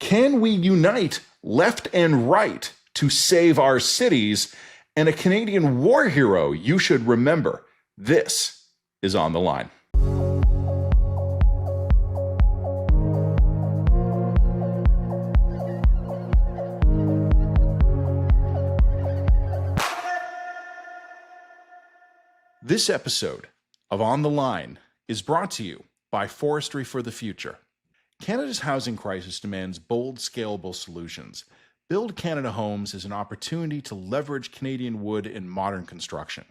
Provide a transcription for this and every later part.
Can we unite left and right to save our cities? And a Canadian war hero you should remember. This is On the Line. This episode of On the Line is brought to you by Forestry For The Future. Canada's housing crisis demands bold, scalable solutions. Build Canada Homes is an opportunity to leverage Canadian wood in modern construction.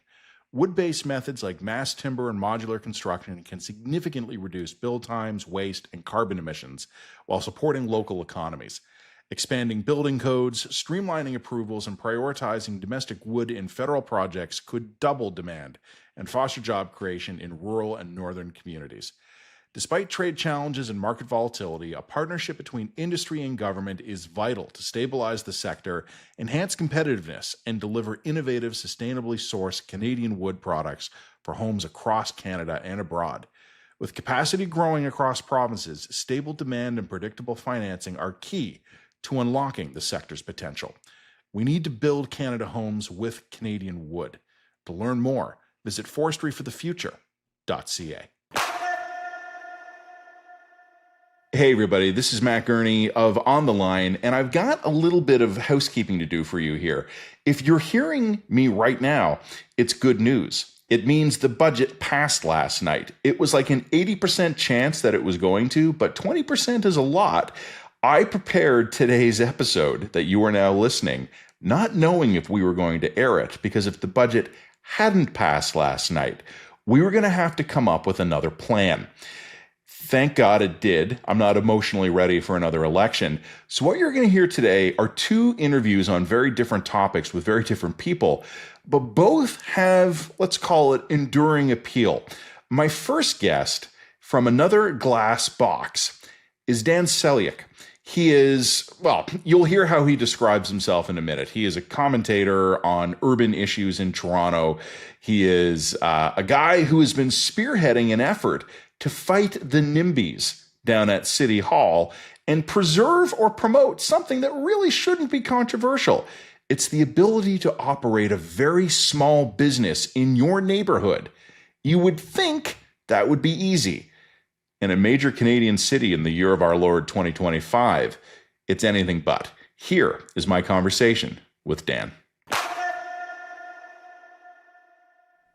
Wood-based methods like mass timber and modular construction can significantly reduce build times, waste, and carbon emissions while supporting local economies. Expanding building codes, streamlining approvals, and prioritizing domestic wood in federal projects could double demand and foster job creation in rural and northern communities. Despite trade challenges and market volatility, a partnership between industry and government is vital to stabilize the sector, enhance competitiveness, and deliver innovative, sustainably sourced Canadian wood products for homes across Canada and abroad. With capacity growing across provinces, stable demand and predictable financing are key to unlocking the sector's potential. We need to build Canada Homes with Canadian wood. To learn more, visit forestryforthefuture.ca. Hey everybody, this is Matt Gurney of On the Line, and I've got a little bit of housekeeping to do for you here. If you're hearing me right now, it's good news. It means the budget passed last night. It was like an 80% chance that it was going to, but 20% is a lot. I prepared today's episode that you are now listening, not knowing if we were going to air it, because if the budget hadn't passed last night, we were going to have to come up with another plan. Thank God it did. I'm not emotionally ready for another election. So what you're going to hear today are two interviews on very different topics with very different people, but both have, let's call it, enduring appeal. My first guest from another glass box is Dan Seljak. He is, well, you'll hear how he describes himself in a minute. He is a commentator on urban issues in Toronto. He is a guy who has been spearheading an effort to fight the NIMBYs down at City Hall and preserve or promote something that really shouldn't be controversial. It's the ability to operate a very small business in your neighborhood. You would think that would be easy. In a major Canadian city in the year of our Lord 2025, it's anything but. Here is my conversation with Dan.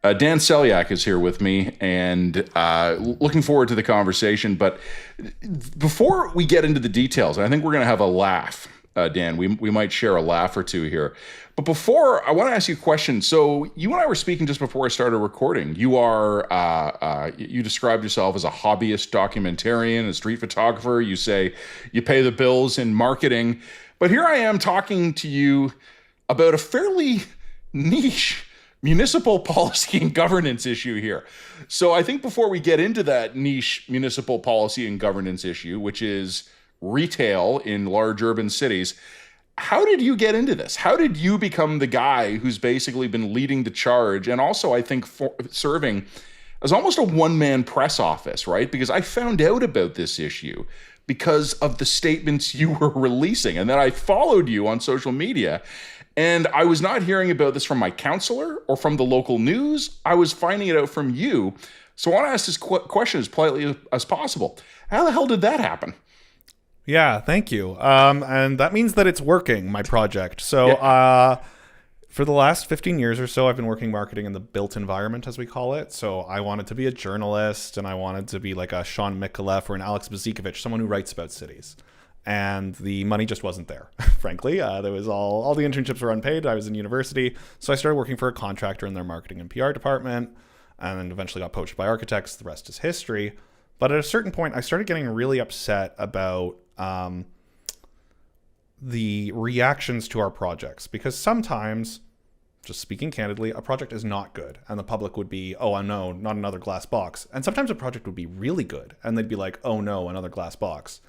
Dan Seljak is here with me, and looking forward to the conversation. But before we get into the details, I think we're going to have a laugh, Dan. We might share a laugh or two here. But before, I want to ask you a question. So you and I were speaking just before I started recording. You are you described yourself as a hobbyist documentarian, a street photographer. You say you pay the bills in marketing. But here I am talking to you about a fairly niche municipal policy and governance issue here. So I think before we get into that niche municipal policy and governance issue, which is retail in large urban cities, how did you get into this? How did you become the guy who's basically been leading the charge and also, I think, serving as almost a one-man press office, right? Because I found out about this issue because of the statements you were releasing, and then I followed you on social media. And I was not hearing about this from my counselor or from the local news. I was finding it out from you. So I want to ask this question as politely as possible. How the hell did that happen? Yeah, thank you. And that means that it's working, my project. So for the last 15 years or so, I've been working marketing in the built environment, as we call it. So I wanted to be a journalist, and I wanted to be like a Sean Micallef or an Alex Bezikovic, someone who writes about cities. And the money just wasn't there, frankly. There was all the internships were unpaid. I was in university. So I started working for a contractor in their marketing and PR department, and then eventually got poached by architects. The rest is history. But at a certain point, I started getting really upset about the reactions to our projects, because sometimes, just speaking candidly, a project is not good, and the public would be, oh no, not another glass box. And sometimes a project would be really good, and they'd be like, oh no, another glass box.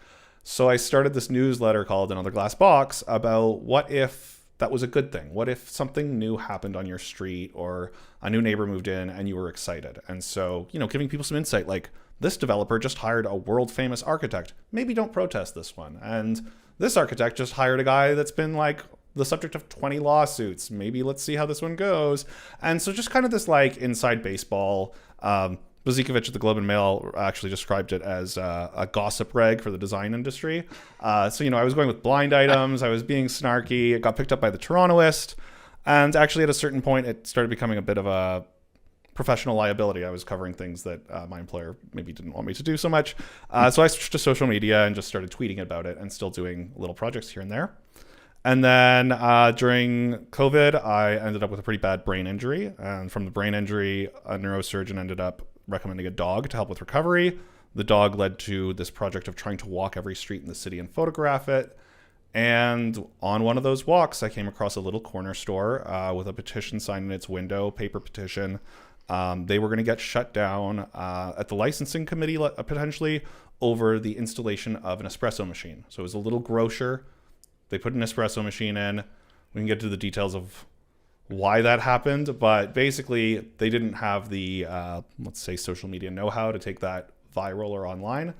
So I started this newsletter called Another Glass Box about what if that was a good thing? What if something new happened on your street, or a new neighbor moved in and you were excited? And so, giving people some insight, like, this developer just hired a world famous architect. Maybe don't protest this one. And this architect just hired a guy that's been like the subject of 20 lawsuits. Maybe let's see how this one goes. And so just kind of this like inside baseball. Bezikovic at the Globe and Mail actually described it as a gossip rag for the design industry. So, I was going with blind items. I was being snarky. It got picked up by the Torontoist. And actually, at a certain point, it started becoming a bit of a professional liability. I was covering things that my employer maybe didn't want me to do so much. So I switched to social media and just started tweeting about it and still doing little projects here and there. And then during COVID, I ended up with a pretty bad brain injury. And from the brain injury, a neurosurgeon ended up recommending a dog to help with recovery. The dog led to this project of trying to walk every street in the city and photograph it. And on one of those walks, I came across a little corner store with a petition sign in its window, paper petition. They were going to get shut down at the licensing committee, potentially, over the installation of an espresso machine. So it was a little grocer. They put an espresso machine in. We can get to the details of why that happened, but basically they didn't have the, let's say, social media know-how to take that viral or online.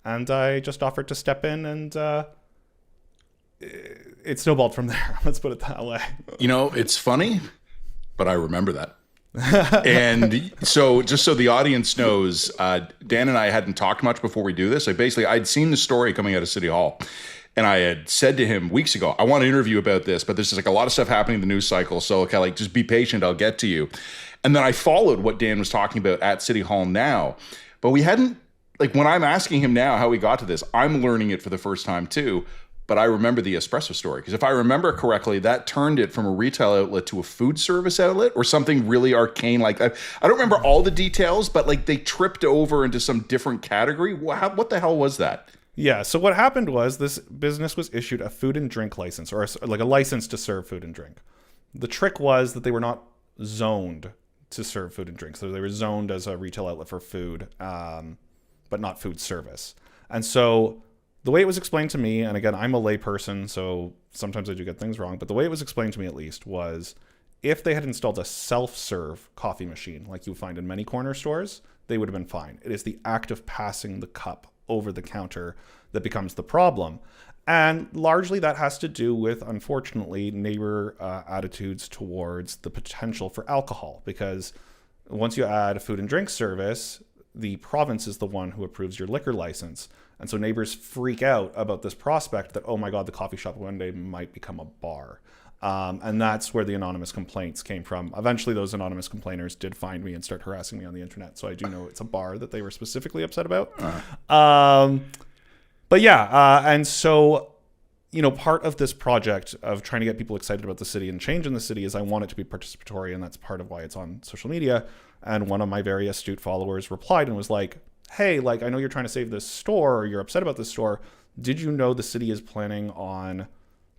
And I just offered to step in, and it snowballed from there. Let's put it that way. It's funny, but I remember that. And so just so the audience knows, Dan and I hadn't talked much before we do this. I'd seen the story coming out of City Hall. And I had said to him weeks ago, I want to interview about this, but there's just like a lot of stuff happening in the news cycle. So just be patient. I'll get to you. And then I followed what Dan was talking about at City Hall now. But we hadn't, when I'm asking him now how he got to this, I'm learning it for the first time too. But I remember the espresso story, because if I remember correctly, that turned it from a retail outlet to a food service outlet or something really arcane. I don't remember all the details, but they tripped over into some different category. What the hell was that? Yeah, so what happened was this business was issued a food and drink license, or a license to serve food and drink. The trick was that they were not zoned to serve food and drink. So they were zoned as a retail outlet for food, but not food service. And so the way it was explained to me, and again, I'm a lay person, so sometimes I do get things wrong, but the way it was explained to me at least was if they had installed a self-serve coffee machine like you find in many corner stores, they would have been fine. It is the act of passing the cup over the counter that becomes the problem. And largely that has to do with, unfortunately, neighbor attitudes towards the potential for alcohol, because once you add a food and drink service, the province is the one who approves your liquor license. And so neighbors freak out about this prospect that, oh my God, the coffee shop one day might become a bar. And that's where the anonymous complaints came from. Eventually, those anonymous complainers did find me and start harassing me on the internet. So I do know it's a bar that they were specifically upset about. But yeah, and so, part of this project of trying to get people excited about the city and change in the city is I want it to be participatory, and that's part of why it's on social media. And one of my very astute followers replied and was like, hey, I know you're trying to save this store, or you're upset about this store. Did you know the city is planning on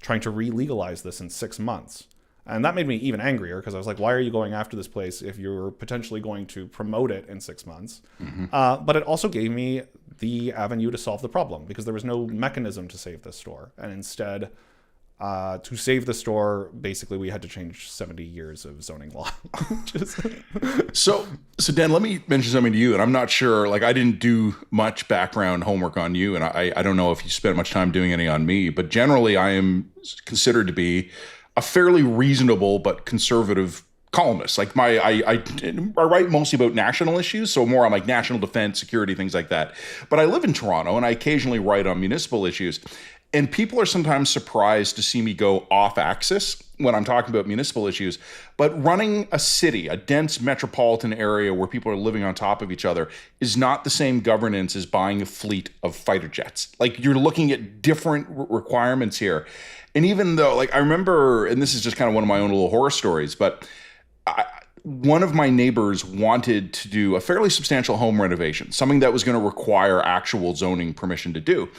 trying to re-legalize this in 6 months? And that made me even angrier, because I was like, why are you going after this place if you're potentially going to promote it in 6 months? Mm-hmm. But it also gave me the avenue to solve the problem, because there was no mechanism to save this store. And instead, to save the store, basically we had to change 70 years of zoning law. So Dan, let me mention something to you. And I'm not sure, I didn't do much background homework on you. And I don't know if you spent much time doing any on me, but generally I am considered to be a fairly reasonable but conservative columnist. I write mostly about national issues, so more on national defense, security, things like that. But I live in Toronto, and I occasionally write on municipal issues. And people are sometimes surprised to see me go off axis when I'm talking about municipal issues. But running a city, a dense metropolitan area where people are living on top of each other, is not the same governance as buying a fleet of fighter jets. You're looking at different requirements here. And even though, I remember, and this is just kind of one of my own little horror stories, but one of my neighbors wanted to do a fairly substantial home renovation, something that was going to require actual zoning permission to do.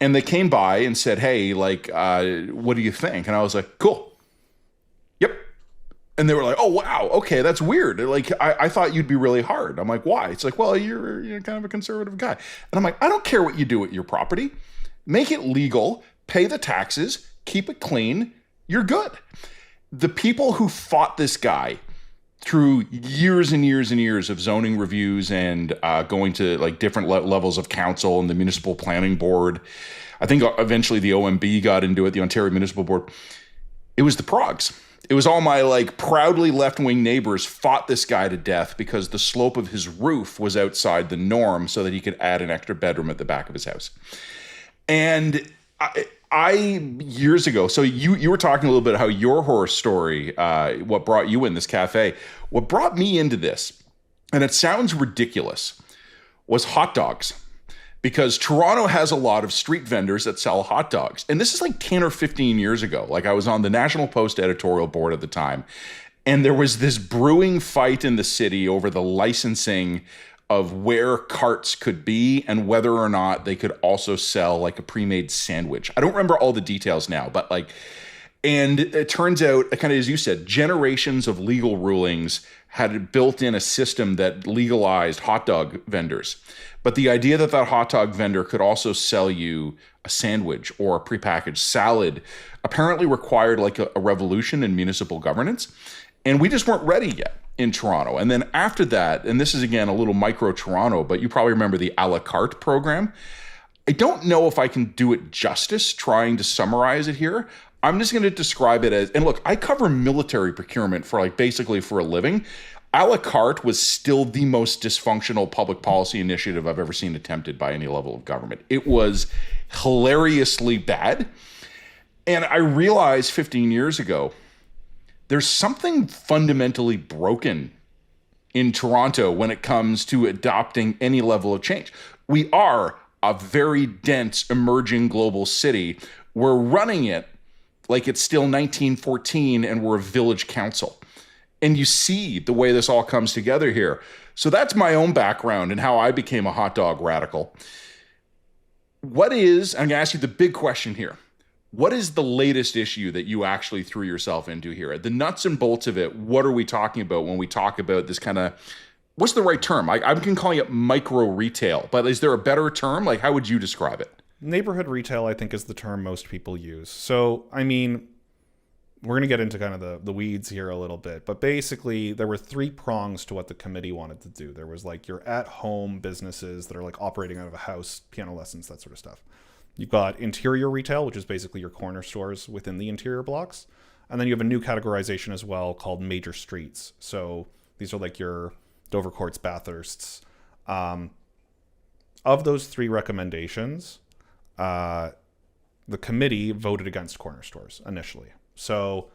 And they came by and said, hey, what do you think? And I was like, cool. Yep. And they were like, oh, wow. Okay, that's weird. They're like, I thought you'd be really hard. I'm like, why? It's like, well, you're kind of a conservative guy. And I'm like, I don't care what you do with your property. Make it legal, pay the taxes, keep it clean. You're good. The people who fought this guy through years and years and years of zoning reviews and going to like different levels of council and the municipal planning board. I think eventually the OMB got into it, the Ontario Municipal Board. It was the progs. It was all my like proudly left-wing neighbors fought this guy to death because the slope of his roof was outside the norm so that he could add an extra bedroom at the back of his house. And I years ago, so you were talking a little bit how your horror story, what brought you in this cafe, what brought me into this, and it sounds ridiculous, was hot dogs. Because Toronto has a lot of street vendors that sell hot dogs. And this is like 10 or 15 years ago. Like I was on the National Post editorial board at the time. And there was this brewing fight in the city over the licensing of where carts could be and whether or not they could also sell like a pre-made sandwich. I don't remember all the details now, but like, and it turns out, kind of as you said, generations of legal rulings had built in a system that legalized hot dog vendors. But the idea that that hot dog vendor could also sell you a sandwich or a prepackaged salad apparently required like a revolution in municipal governance. And we just weren't ready yet in Toronto. And then after that, and this is again a little micro Toronto, but you probably remember the a la carte program. I don't know if I can do it justice trying to summarize it here. I'm just going to describe it as, and look, I cover military procurement for like basically for a living. A la carte was still the most dysfunctional public policy initiative I've ever seen attempted by any level of government. It was hilariously bad. And I realized 15 years ago, there's something fundamentally broken in Toronto when it comes to adopting any level of change. We are a very dense, emerging global city. We're running it like it's still 1914 and we're a village council. And you see the way this all comes together here. So that's my own background and how I became a hot dog radical. I'm going to ask you the big question here. What is the latest issue that you actually threw yourself into here? The nuts and bolts of it, what are we talking about when we talk about this kind of, what's the right term? I've been calling it micro retail, but is there a better term? Like, how would you describe it? Neighborhood retail, I think, is the term most people use. So, I mean, we're going to get into kind of the weeds here a little bit, but basically there were three prongs to what the committee wanted to do. There was like your at-home businesses that are like operating out of a house, piano lessons, that sort of stuff. You've got interior retail, which is basically your corner stores within the interior blocks. And then you have a new categorization as well called major streets. So these are like your Dovercourts, Bathursts. Of those three recommendations, the committee voted against corner stores initially. So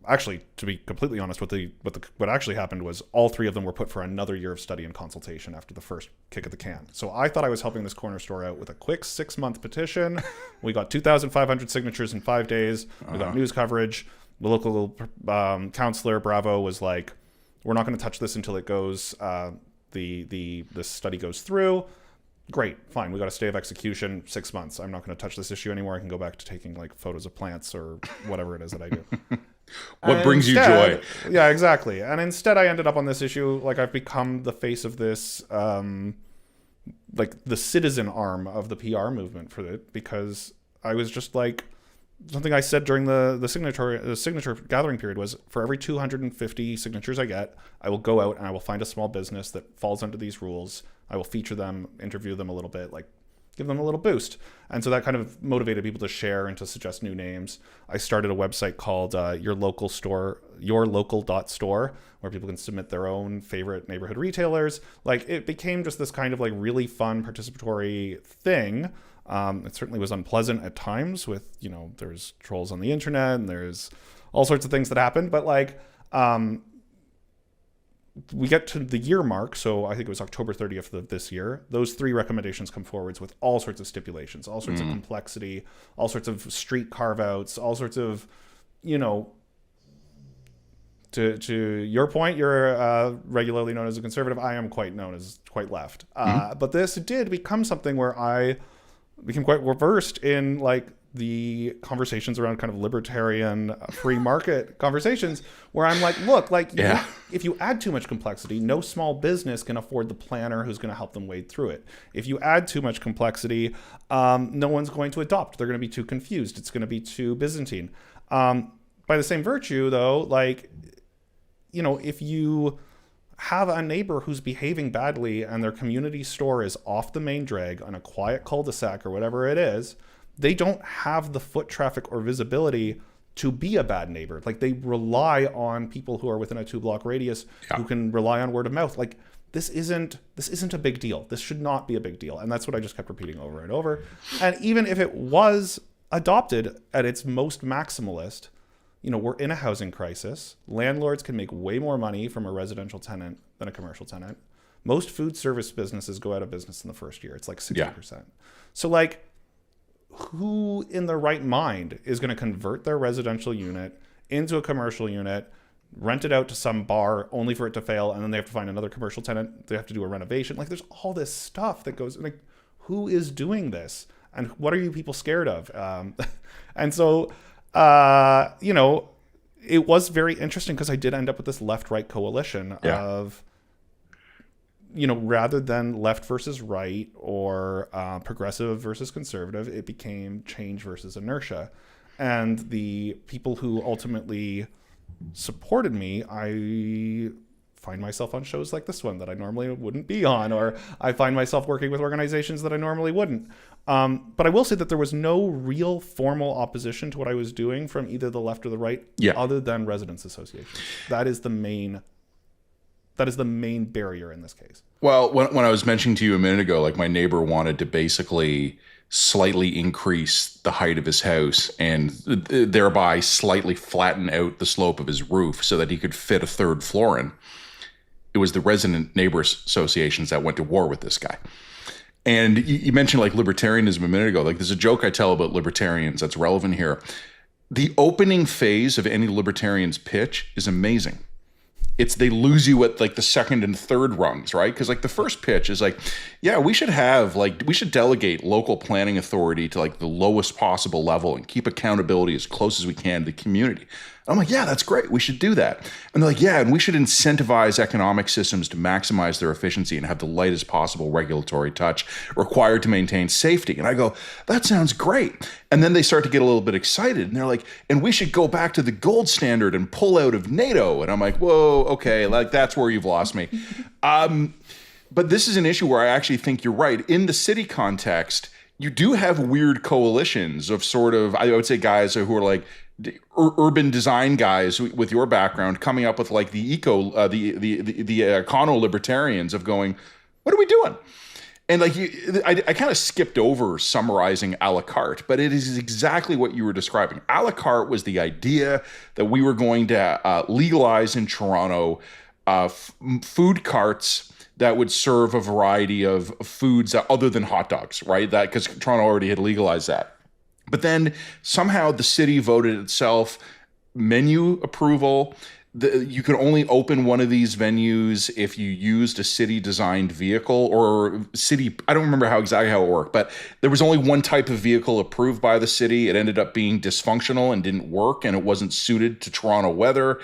actually, to be completely honest, what actually happened was all three of them were put for another year of study and consultation after the first kick of the can. So I thought I was helping this corner store out with a quick 6-month petition. We got 2,500 signatures in 5 days. We got news coverage. The local councillor, Bravo, was like, we're not going to touch this until it goes, the study goes through. Great, fine. We got a stay of execution, 6 months. I'm not going to touch this issue anymore. I can go back to taking like photos of plants or whatever it is that I do. What brings you joy? Yeah, exactly. And instead I ended up on this issue. Like I've become the face of this, like the citizen arm of the PR movement for it, because I was just like, something I said during the signature gathering period was, for every 250 signatures I get, I will go out and I will find a small business that falls under these rules. I will feature them, interview them a little bit, like give them a little boost. And so that kind of motivated people to share and to suggest new names. I started a website called yourlocal.store, where people can submit their own favorite neighborhood retailers. Like it became just this kind of like really fun participatory thing. It certainly was unpleasant at times with, there's trolls on the internet and there's all sorts of things that happened. But like, we get to the year mark, so I think it was October 30th of this year. Those three recommendations come forwards with all sorts of stipulations, all sorts of complexity, all sorts of street carve-outs, all sorts of, to your point, you're regularly known as a conservative. I am quite known as quite left. But this did become something where I became quite versed in like the conversations around kind of libertarian free market conversations, where I'm like, look, like if you add too much complexity, no small business can afford the planner who's going to help them wade through it. If you add too much complexity, no one's going to adopt. They're going to be too confused. It's going to be too Byzantine. By the same virtue, though, like if you have a neighbor who's behaving badly and their community store is off the main drag on a quiet cul-de-sac or whatever it is, they don't have the foot traffic or visibility to be a bad neighbor. Like, they rely on people who are within a 2-block radius who can rely on word of mouth. Like, this isn't a big deal. This should not be a big deal. And that's what I just kept repeating over and over. And even if it was adopted at its most maximalist, we're in a housing crisis. Landlords can make way more money from a residential tenant than a commercial tenant. Most food service businesses go out of business in the first year. It's like 60%. Yeah. So, like, who in their right mind is going to convert their residential unit into a commercial unit, rent it out to some bar only for it to fail, and then they have to find another commercial tenant, they have to do a renovation? Like, there's all this stuff that goes, like, who is doing this? And what are you people scared of? And so, it was very interesting because I did end up with this left-right coalition of, rather than left versus right or progressive versus conservative, it became change versus inertia. And the people who ultimately supported me, I find myself on shows like this one that I normally wouldn't be on, or I find myself working with organizations that I normally wouldn't. But I will say that there was no real formal opposition to what I was doing from either the left or the right, other than residents associations. That is the main barrier in this case. Well, when I was mentioning to you a minute ago, like, my neighbor wanted to basically slightly increase the height of his house and thereby slightly flatten out the slope of his roof so that he could fit a third floor in. It was the resident neighbors associations that went to war with this guy. And you mentioned, like, libertarianism a minute ago. Like, there's a joke I tell about libertarians that's relevant here. The opening phase of any libertarian's pitch is amazing. They lose you at, like, the second and third rungs, right? Because, like, the first pitch is like, yeah, we should delegate local planning authority to, like, the lowest possible level and keep accountability as close as we can to the community. And I'm like, yeah, that's great. We should do that. And they're like, yeah, and we should incentivize economic systems to maximize their efficiency and have the lightest possible regulatory touch required to maintain safety. And I go, that sounds great. And then they start to get a little bit excited. And they're like, and we should go back to the gold standard and pull out of NATO. And I'm like, whoa, okay, like, that's where you've lost me. But this is an issue where I actually think you're right. In the city context, you do have weird coalitions of sort of, I would say, guys who are like urban design guys with your background coming up with, like, the econo-libertarians of going, what are we doing? And, like, I kind of skipped over summarizing a la carte, but it is exactly what you were describing. A la carte was the idea that we were going to legalize in Toronto food carts that would serve a variety of foods other than hot dogs, right? That because Toronto already had legalized that. But then somehow the city voted itself menu approval. You could only open one of these venues if you used a city-designed vehicle or city. I don't remember exactly how it worked, but there was only one type of vehicle approved by the city. It ended up being dysfunctional and didn't work, and it wasn't suited to Toronto weather.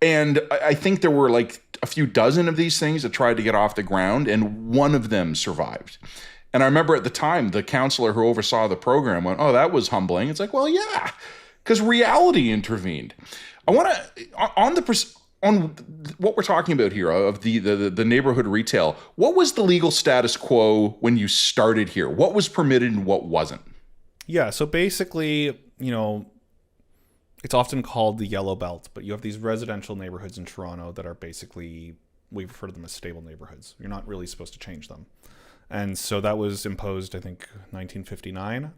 And I think there were, like, a few dozen of these things that tried to get off the ground, and one of them survived. And I remember at the time, the counselor who oversaw the program went, oh, that was humbling. It's like, well, yeah, because reality intervened. I want to, on what we're talking about here of the neighborhood retail, what was the legal status quo when you started here? What was permitted and what wasn't? Yeah, so basically, it's often called the yellow belt, but you have these residential neighborhoods in Toronto that are basically, we refer to them as stable neighborhoods. You're not really supposed to change them. And so that was imposed, I think, 1959.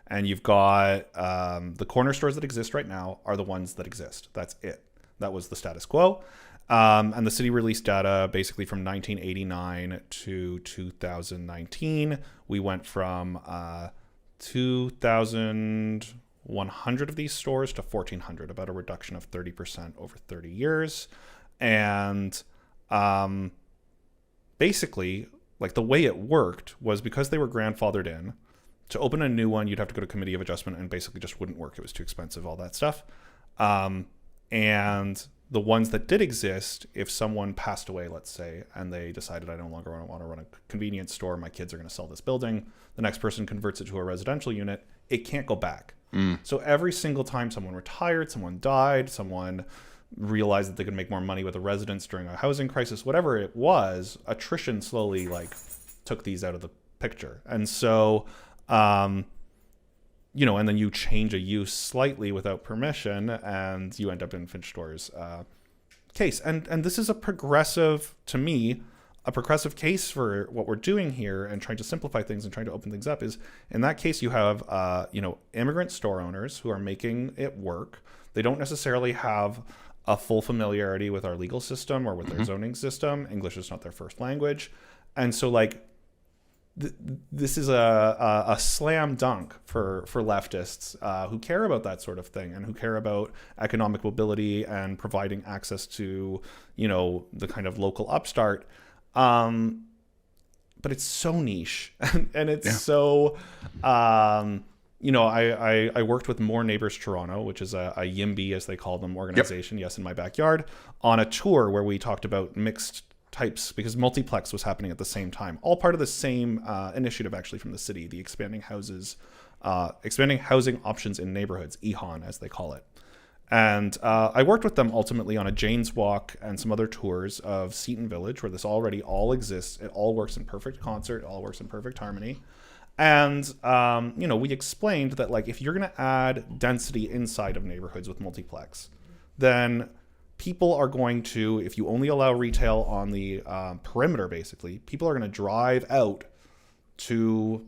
And you've got the corner stores that exist right now are the ones that exist. That's it. That was the status quo. And the city released data basically from 1989 to 2019. We went from 2,100 of these stores to 1,400, about a reduction of 30% over 30 years. And basically, like, the way it worked was because they were grandfathered in, to open a new one, you'd have to go to committee of adjustment and basically just wouldn't work. It was too expensive, all that stuff. And the ones that did exist, if someone passed away, let's say, and they decided, I no longer want to run a convenience store, my kids are going to sell this building, the next person converts it to a residential unit, it can't go back. So every single time someone retired, someone died, someone realized that they could make more money with the residents during a housing crisis, whatever it was, attrition slowly like took these out of the picture. And so, and then you change a use slightly without permission and you end up in Finch Store's case. And this is to me, a progressive case for what we're doing here and trying to simplify things and trying to open things up is, in that case, you have, immigrant store owners who are making it work. They don't necessarily have a full familiarity with our legal system or with their zoning system. English is not their first language. And so like, this is a slam dunk for leftists who care about that sort of thing and who care about economic mobility and providing access to, the kind of local upstart. But it's so niche and it's so, I worked with More Neighbors Toronto, which is a YIMBY, as they call them, organization, yes, in my backyard, on a tour where we talked about mixed types, because multiplex was happening at the same time, all part of the same initiative actually from the city, the expanding housing options in neighborhoods, EHON as they call it. And I worked with them ultimately on a Jane's Walk and some other tours of Seton Village, where this already all exists. It all works in perfect concert. It all works in perfect harmony. And, we explained that, like, if you're going to add density inside of neighborhoods with multiplex, then people are going to, if you only allow retail on the perimeter, basically, people are going to drive out to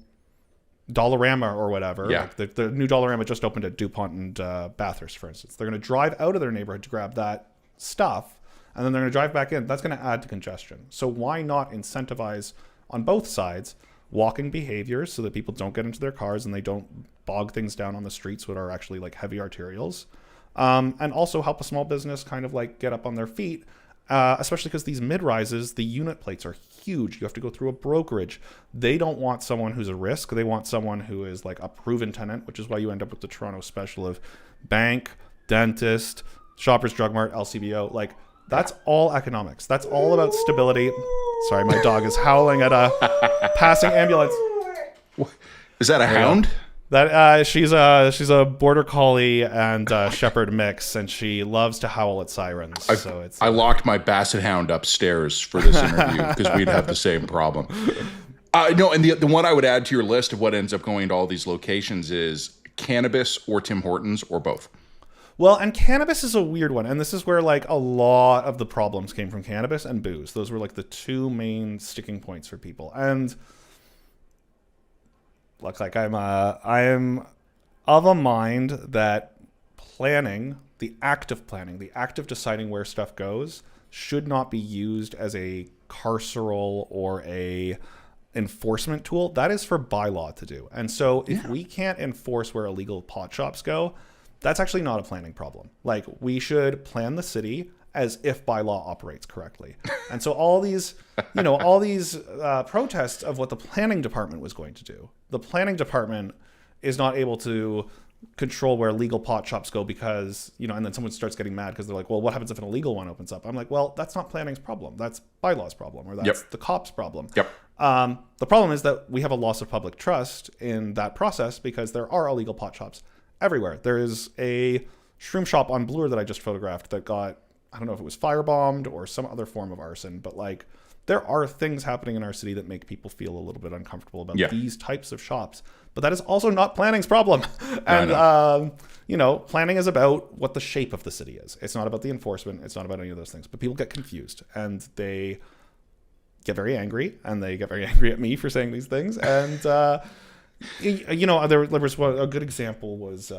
Dollarama or whatever. Yeah. Like the new Dollarama just opened at DuPont and Bathurst, for instance. They're going to drive out of their neighborhood to grab that stuff, and then they're going to drive back in. That's going to add to congestion. So why not incentivize on both sides walking behaviors so that people don't get into their cars and they don't bog things down on the streets, which are actually like heavy arterials, and also help a small business kind of like get up on their feet. Especially because these mid-rises, the unit plates are huge. You have to go through a brokerage. They don't want someone who's a risk. They want someone who is like a proven tenant, which is why you end up with the Toronto special of bank, dentist, Shoppers Drug Mart, LCBO. Like, that's all economics. That's all about stability. Sorry, my dog is howling at a passing ambulance. Is that a hound? That she's a border collie and shepherd mix, and she loves to howl at sirens. I locked my basset hound upstairs for this interview because we'd have the same problem. No, and the one I would add to your list of what ends up going to all these locations is cannabis or Tim Hortons or both. Well, and cannabis is a weird one, and this is where like a lot of the problems came from: cannabis and booze. Those were like the two main sticking points for people. And look, like I'm of a mind that the act of deciding where stuff goes, should not be used as a carceral or a enforcement tool. That is for bylaw to do. And so if we can't enforce where illegal pot shops go, that's actually not a planning problem. Like, we should plan the city as if bylaw operates correctly. And so all these protests of what the planning department was going to do. The planning department is not able to control where legal pot shops go because, and then someone starts getting mad because they're like, well, what happens if an illegal one opens up? I'm like, well, that's not planning's problem. That's bylaw's problem, or that's the cops' problem. Yep. The problem is that we have a loss of public trust in that process because there are illegal pot shops everywhere. There is a shroom shop on Bloor that I just photographed that got, I don't know if it was firebombed or some other form of arson, but like, there are things happening in our city that make people feel a little bit uncomfortable about these types of shops. But that is also not planning's problem. And, planning is about what the shape of the city is. It's not about the enforcement. It's not about any of those things. But people get confused and they get very angry, and they get very angry at me for saying these things. And, there was a good example was,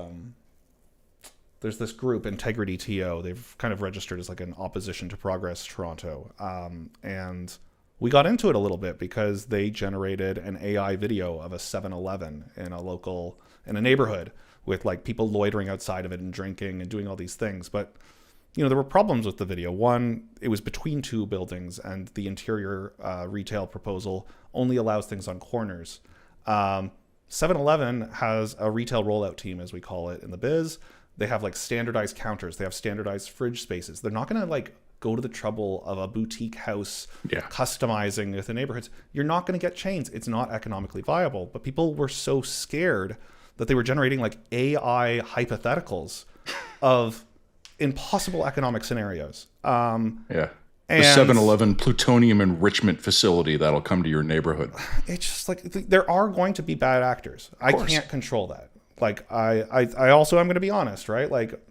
there's this group, Integrity TO. They've kind of registered as like an opposition to Progress Toronto. And we got into it a little bit because they generated an AI video of a 7-Eleven in a neighborhood with like people loitering outside of it and drinking and doing all these things. But, there were problems with the video. One, it was between two buildings, and the interior retail proposal only allows things on corners. 7-Eleven has a retail rollout team, as we call it in the biz. They have like standardized counters. They have standardized fridge spaces. They're not going to like go to the trouble of a boutique house customizing with the neighborhoods. You're not going to get chains. It's not economically viable. But people were so scared that they were generating like AI hypotheticals of impossible economic scenarios. Yeah. And The 7-Eleven plutonium enrichment facility that'll come to your neighborhood. it's just like there are going to be bad actors. I course. can't control that. Like I also am going to be honest, right? Like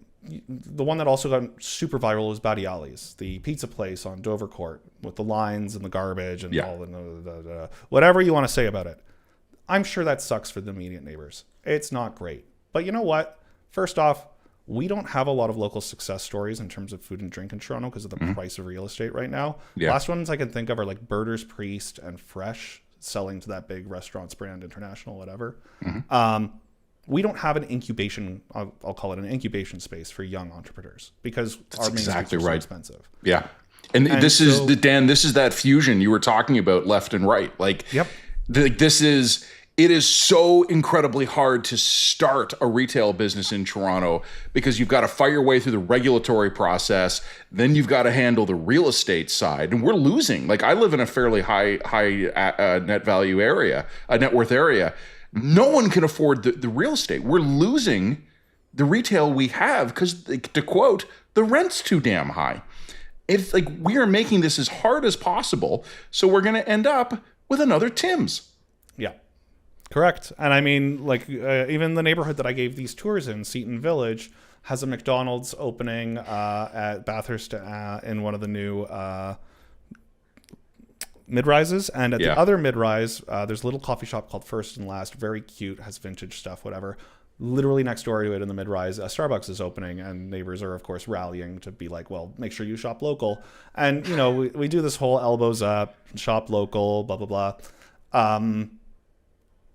the one that also got super viral was Battiali's, the pizza place on Dover Court with the lines and the garbage and all the whatever you want to say about it. I'm sure that sucks for the immediate neighbors. It's not great. But you know what? First off, we don't have a lot of local success stories in terms of food and drink in Toronto because of the price of real estate right now. Yeah. Last ones I can think of are like Birders Priest and Fresh selling to that big restaurants brand, International, whatever. We don't have an incubation, I'll call it an incubation space for young entrepreneurs because our main exactly streets are so right. expensive. Yeah. And this is that fusion you were talking about, left and right. Like, Yep. It is so incredibly hard to start a retail business in Toronto because you've got to fight your way through the regulatory process. Then you've got to handle the real estate side, and we're losing. Like, I live in a fairly high net worth area. No one can afford the real estate. We're losing the retail we have because, to quote, the rent's too damn high. It's like we are making this as hard as possible, so we're going to end up with another Tim's. Yeah, correct. And I mean, like, even the neighborhood that I gave these tours in, Seton Village, has a McDonald's opening at Bathurst in one of the new mid-rises. And at the other mid-rise, there's a little coffee shop called First and Last, very cute, has vintage stuff, whatever. Literally next door to it in the mid-rise, Starbucks is opening, and neighbors are, of course, rallying to be like, well, make sure you shop local. And, you know, we do this whole elbows up, shop local, blah, blah, blah.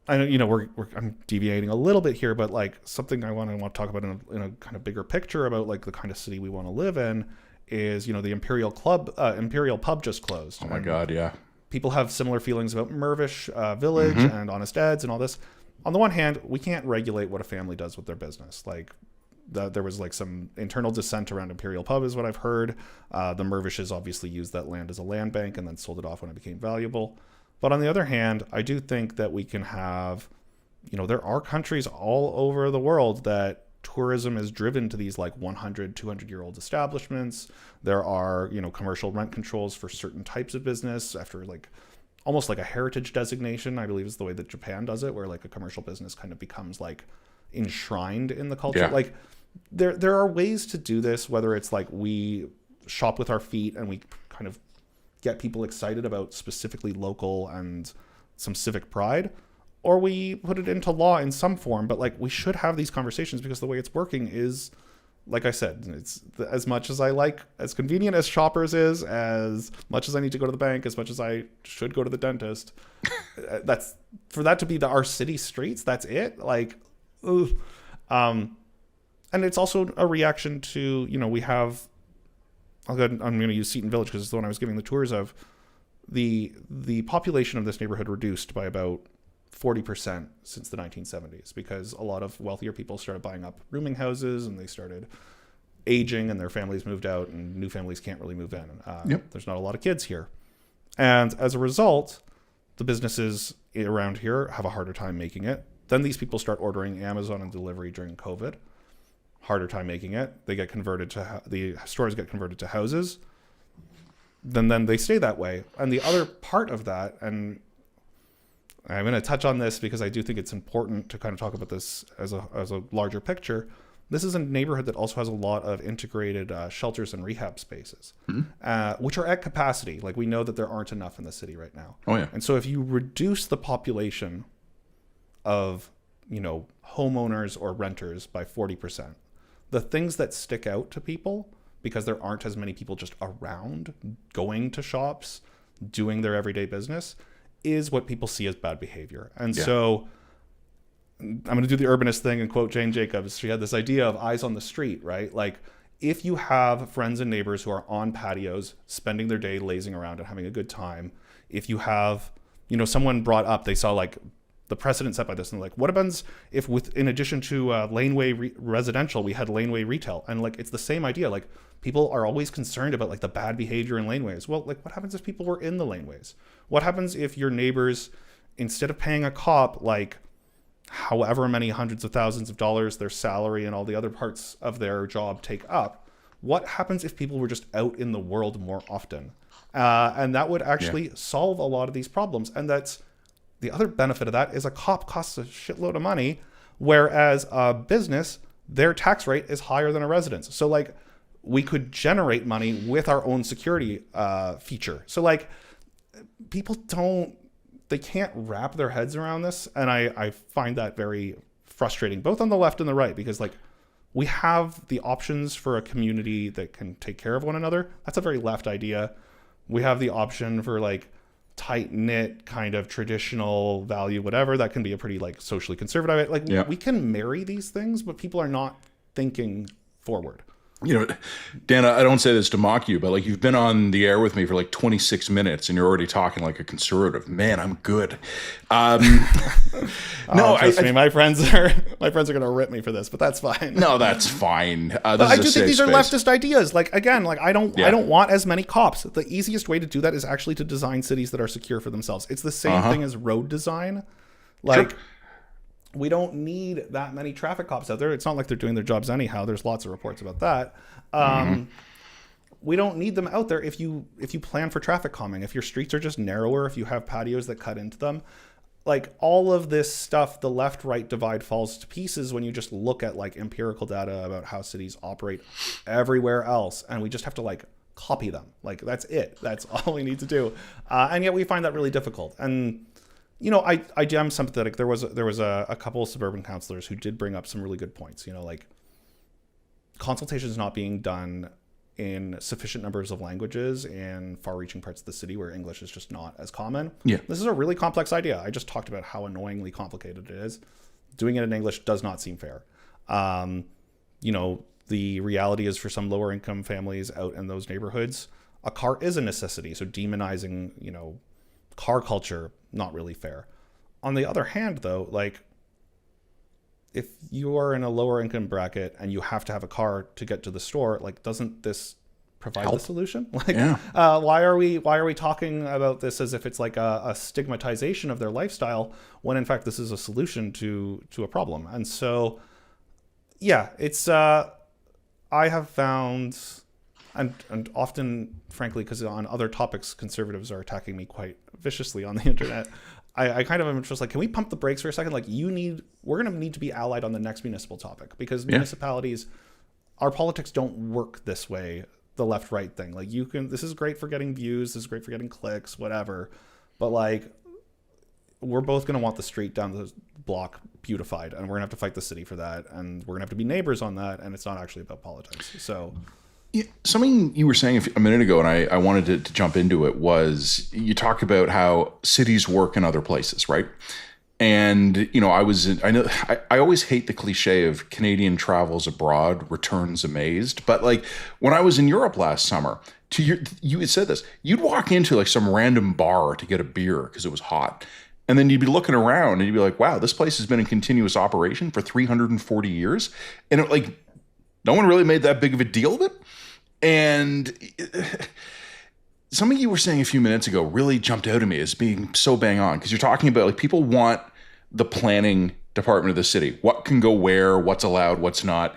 I know, you know, I'm deviating a little bit here, but like something I want to talk about in a kind of bigger picture about like the kind of city we want to live in is, you know, the Imperial Pub just closed. Oh my God, yeah. People have similar feelings about Mirvish Village and Honest Ed's and all this. On the one hand, we can't regulate what a family does with their business. Like, there was like some internal dissent around Imperial Pub is what I've heard. The Mirvishes obviously used that land as a land bank and then sold it off when it became valuable. But on the other hand, I do think that we can have, you know, there are countries all over the world that tourism is driven to these like 100, 200-year-old establishments. There are, you know, commercial rent controls for certain types of business after like almost like a heritage designation, I believe is the way that Japan does it, where like a commercial business kind of becomes like enshrined in the culture. Yeah. Like there are ways to do this, whether it's like we shop with our feet and we kind of get people excited about specifically local and some civic pride, or we put it into law in some form. But like, we should have these conversations because the way it's working is, like I said, it's as much as I like, as convenient as Shoppers is, as much as I need to go to the bank, as much as I should go to the dentist. That's for that to be our city streets. That's it. Like, ugh. And it's also a reaction to, you know, we have, I'm going to use Seton Village because it's the one I was giving the tours of. The population of this neighborhood reduced by about 40% since the 1970s because a lot of wealthier people started buying up rooming houses and they started aging and their families moved out and new families can't really move in. There's not a lot of kids here. And as a result, the businesses around here have a harder time making it. Then these people start ordering Amazon and delivery during COVID. Harder time making it. They get converted to the stores get converted to houses. Then they stay that way. And the other part of that, and I'm going to touch on this because I do think it's important to kind of talk about this as a larger picture. This is a neighborhood that also has a lot of integrated shelters and rehab spaces, which are at capacity. Like, we know that there aren't enough in the city right now. Oh yeah. And so if you reduce the population of, you know, homeowners or renters by 40%, the things that stick out to people, because there aren't as many people just around going to shops, doing their everyday business, is what people see as bad behavior. And so I'm going to do the urbanist thing and quote Jane Jacobs. She had this idea of eyes on the street, right? Like, if you have friends and neighbors who are on patios, spending their day lazing around and having a good time, if you have, you know, someone brought up, they saw like the precedent set by this, and like, what happens if in addition to laneway residential, we had laneway retail? And like, it's the same idea. Like, people are always concerned about like the bad behavior in laneways. Well, like, what happens if people were in the laneways? What happens if your neighbors, instead of paying a cop like however many hundreds of thousands of dollars their salary and all the other parts of their job take up, what happens if people were just out in the world more often? And that would actually solve a lot of these problems. And that's the other benefit of that is a cop costs a shitload of money, whereas a business, their tax rate is higher than a residence. So like we could generate money with our own security feature. So like people they can't wrap their heads around this. And I find that very frustrating, both on the left and the right, because like we have the options for a community that can take care of one another. That's a very left idea. We have the option for like tight knit kind of traditional value, whatever. That can be a pretty like socially conservative. Like we can marry these things, but people are not thinking forward. You know, Dan, I don't say this to mock you, but like you've been on the air with me for like 26 minutes and you're already talking like a conservative. Man, I'm good. No, trust me, my friends are going to rip me for this, but that's fine. No, that's fine. But I do think these are leftist ideas. Like again, like I don't want as many cops. The easiest way to do that is actually to design cities that are secure for themselves. It's the same thing as road design. Like we don't need that many traffic cops out there. It's not like they're doing their jobs anyhow. There's lots of reports about that. We don't need them out there if you plan for traffic calming. If your streets are just narrower, if you have patios that cut into them, like all of this stuff, the left-right divide falls to pieces when you just look at like empirical data about how cities operate everywhere else, and we just have to like copy them. Like that's it. That's all we need to do. And yet we find that really difficult. And you know, I am sympathetic. There was a couple of suburban councillors who did bring up some really good points. You know, like consultations not being done in sufficient numbers of languages in far-reaching parts of the city where English is just not as common. Yeah, this is a really complex idea. I just talked about how annoyingly complicated it is. Doing it in English does not seem fair. You know, the reality is for some lower-income families out in those neighborhoods, a car is a necessity. So demonizing, you know, car culture, not really fair. On the other hand, though, like if you are in a lower income bracket and you have to have a car to get to the store, like doesn't this provide the solution? Like, why are we talking about this as if it's like a stigmatization of their lifestyle when in fact this is a solution to a problem? And so, yeah, it's I have found. And often, frankly, because on other topics, conservatives are attacking me quite viciously on the internet. I kind of am just like, can we pump the brakes for a second? Like, we're going to need to be allied on the next municipal topic because municipalities, our politics don't work this way. The left-right thing, like this is great for getting views, this is great for getting clicks, whatever. But like, we're both going to want the street down the block beautified, and we're going to have to fight the city for that, and we're going to have to be neighbors on that, and it's not actually about politics. So. Yeah, something you were saying a minute ago, and I wanted to jump into it, was you talked about how cities work in other places, right? And, you know, I always hate the cliche of Canadian travels abroad, returns amazed. But like when I was in Europe last summer, you had said this, you'd walk into like some random bar to get a beer because it was hot. And then you'd be looking around and you'd be like, wow, this place has been in continuous operation for 340 years. And it, like, no one really made that big of a deal of it. And something you were saying a few minutes ago really jumped out at me as being so bang on, because you're talking about like people want the planning department of the city. What can go where, what's allowed, what's not.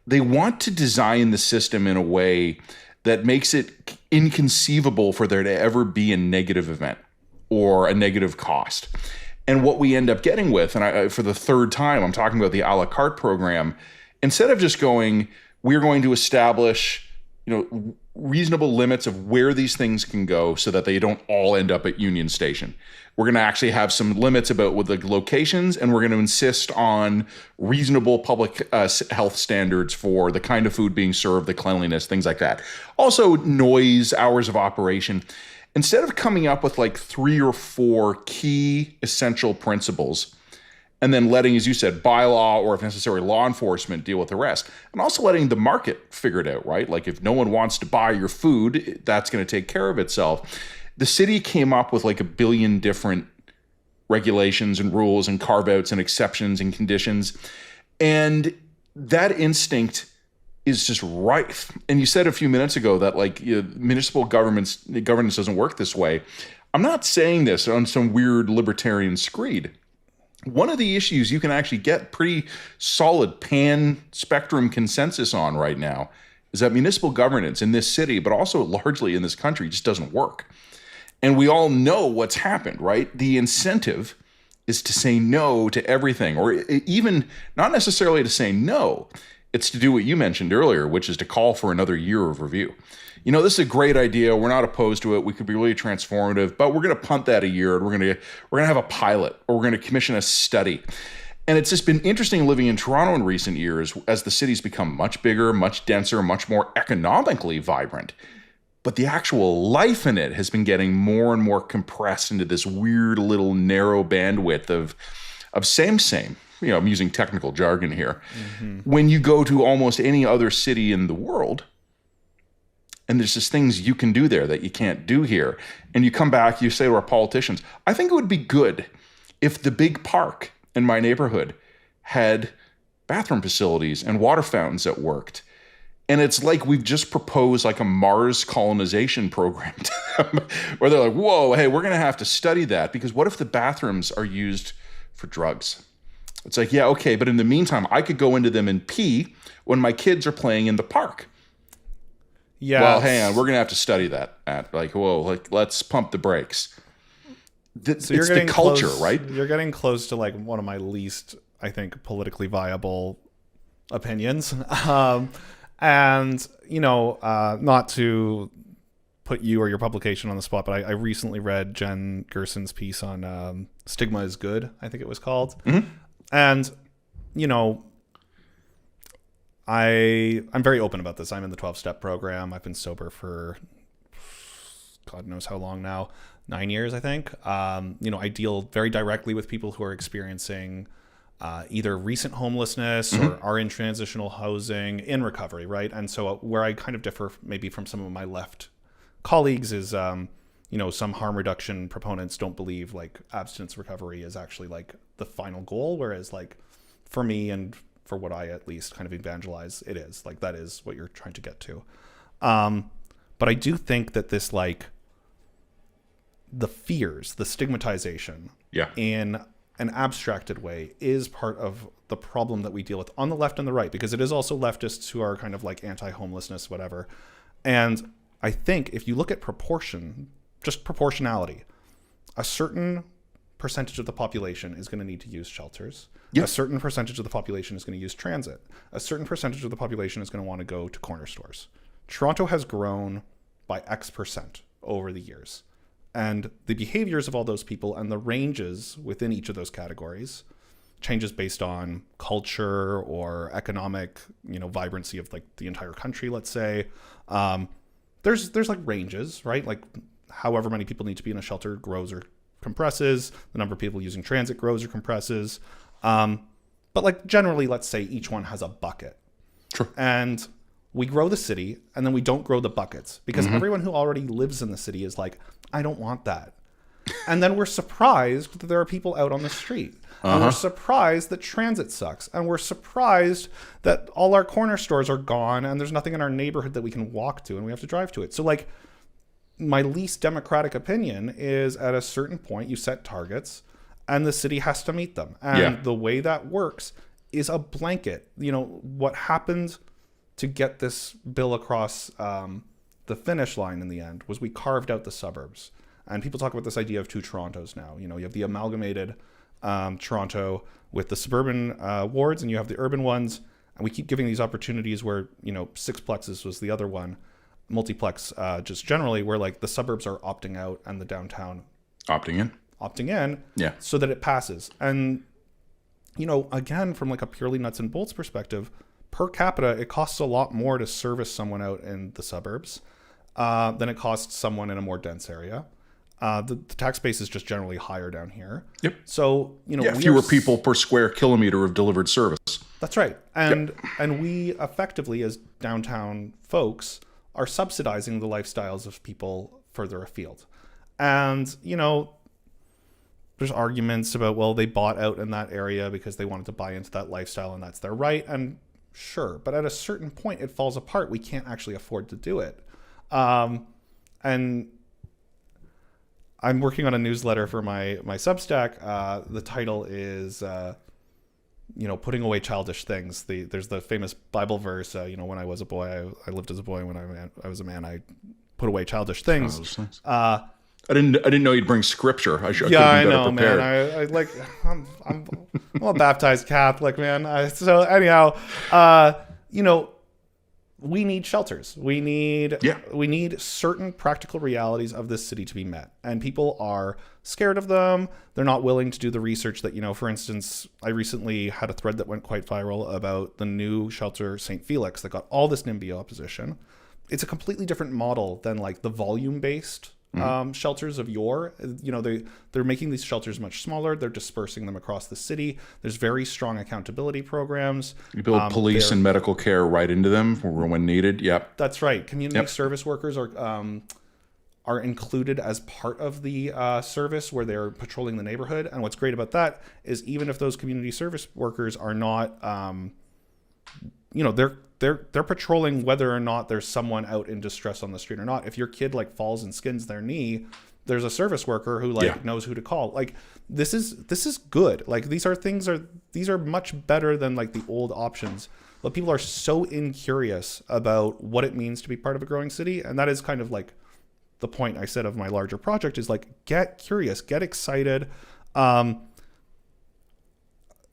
They want to design the system in a way that makes it inconceivable for there to ever be a negative event or a negative cost. And what we end up getting with, and for the third time, I'm talking about the a la carte program, instead of just going, we're going to establish, you know, reasonable limits of where these things can go so that they don't all end up at Union Station. We're going to actually have some limits about with the locations, and we're going to insist on reasonable public health standards for the kind of food being served, the cleanliness, things like that. Also, noise, hours of operation. Instead of coming up with like 3 or 4 key essential principles, and then letting, as you said, bylaw or if necessary, law enforcement deal with the rest. And also letting the market figure it out, right? Like if no one wants to buy your food, that's going to take care of itself. The city came up with like 1 billion different regulations and rules and carve-outs and exceptions and conditions. And that instinct is just rife. And you said a few minutes ago that like municipal governance doesn't work this way. I'm not saying this on some weird libertarian screed. One of the issues you can actually get pretty solid pan spectrum consensus on right now is that municipal governance in this city, but also largely in this country, just doesn't work. And we all know what's happened, right? The incentive is to say no to everything, or even not necessarily to say no. It's to do what you mentioned earlier, which is to call for another year of review. This is a great idea. We're not opposed to it. We could be really transformative, but we're going to punt that a year, and we're going to have a pilot, or we're going to commission a study. And it's just been interesting living in Toronto in recent years as the city's become much bigger, much denser, much more economically vibrant. But the actual life in it has been getting more and more compressed into this weird little narrow bandwidth of same. I'm using technical jargon here. Mm-hmm. When you go to almost any other city in the world, and there's just things you can do there that you can't do here. And you come back, you say to our politicians, I think it would be good if the big park in my neighborhood had bathroom facilities and water fountains that worked. And it's like we've just proposed like a Mars colonization program to them, where they're like, whoa, hey, we're going to have to study that, because what if the bathrooms are used for drugs? It's like, yeah, okay, but in the meantime, I could go into them and pee when my kids are playing in the park. Yeah. Well, hang on, we're going to have to study that. Let's pump the brakes. So it's the culture, right? You're getting close to like one of my least, I think, politically viable opinions. And, not to put you or your publication on the spot, but I recently read Jen Gerson's piece on Stigma is Good, I think it was called. Mm-hmm. And, I'm very open about this. I'm in the 12-step program. I've been sober for God knows how long now, 9 years, I think. I deal very directly with people who are experiencing either recent homelessness or are in transitional housing in recovery, right? And so where I kind of differ maybe from some of my left colleagues is, some harm reduction proponents don't believe like abstinence recovery is actually like the final goal, whereas like for me and for what I at least kind of evangelize, it is like that is what you're trying to get to. But I do think that this like the fears, the stigmatization in an abstracted way is part of the problem that we deal with on the left and the right, because it is also leftists who are kind of like anti-homelessness, whatever. And I think if you look at just proportionality, a certain percentage of the population is going to need to use shelters. Yep. A certain percentage of the population is going to use transit. A certain percentage of the population is going to want to go to corner stores. Toronto has grown by X percent over the years. And the behaviors of all those people and the ranges within each of those categories changes based on culture or economic, vibrancy of like the entire country, let's say. There's like ranges, right? Like however many people need to be in a shelter grows or compresses. The number of people using transit grows or compresses. But like generally, let's say each one has a bucket. Sure. And we grow the city and then we don't grow the buckets because everyone who already lives in the city is like, I don't want that. And then we're surprised that there are people out on the street. And we're surprised that transit sucks. And we're surprised that all our corner stores are gone and there's nothing in our neighborhood that we can walk to and we have to drive to it. So like my least democratic opinion is at a certain point you set targets and the city has to meet them. And the way that works is a blanket. What happened to get this bill across the finish line in the end was we carved out the suburbs. And people talk about this idea of two Torontos now. You have the amalgamated Toronto with the suburban wards and you have the urban ones. And we keep giving these opportunities where, sixplexes was the other one, multiplex just generally, where like the suburbs are opting out and the downtown opting in so that it passes. And again, from like a purely nuts and bolts perspective, per capita it costs a lot more to service someone out in the suburbs than it costs someone in a more dense area. The tax base is just generally higher down here. Yep. So fewer people per square kilometer of delivered service. That's right. And we effectively as downtown folks are subsidizing the lifestyles of people further afield. And, there's arguments about, well, they bought out in that area because they wanted to buy into that lifestyle and that's their right. And sure, but at a certain point it falls apart. We can't actually afford to do it. And I'm working on a newsletter for my Substack. The title is putting away childish things. There's the famous Bible verse, when I was a boy, I lived as a boy. When I was a man, I put away childish things. I didn't know you'd bring scripture. I should. Yeah, I I could have know, been better man. prepared. I'm a baptized Catholic, man. So anyhow, we need shelters. We need certain practical realities of this city to be met, and people are scared of them. They're not willing to do the research that, for instance, I recently had a thread that went quite viral about the new shelter St. Felix that got all this NIMBY opposition. It's a completely different model than like the volume-based shelters of yore. They're making these shelters much smaller. They're dispersing them across the city. There's very strong accountability programs. You build police and medical care right into them when needed. Yep. That's right. Community service workers are included as part of the service where they're patrolling the neighborhood. And what's great about that is even if those community service workers are not, they're patrolling whether or not there's someone out in distress on the street or not. If your kid like falls and skins their knee, there's a service worker who knows who to call. Like this is good. Like these are much better than like the old options. But people are so incurious about what it means to be part of a growing city, and that is kind of like the point I said of my larger project is like get curious, get excited.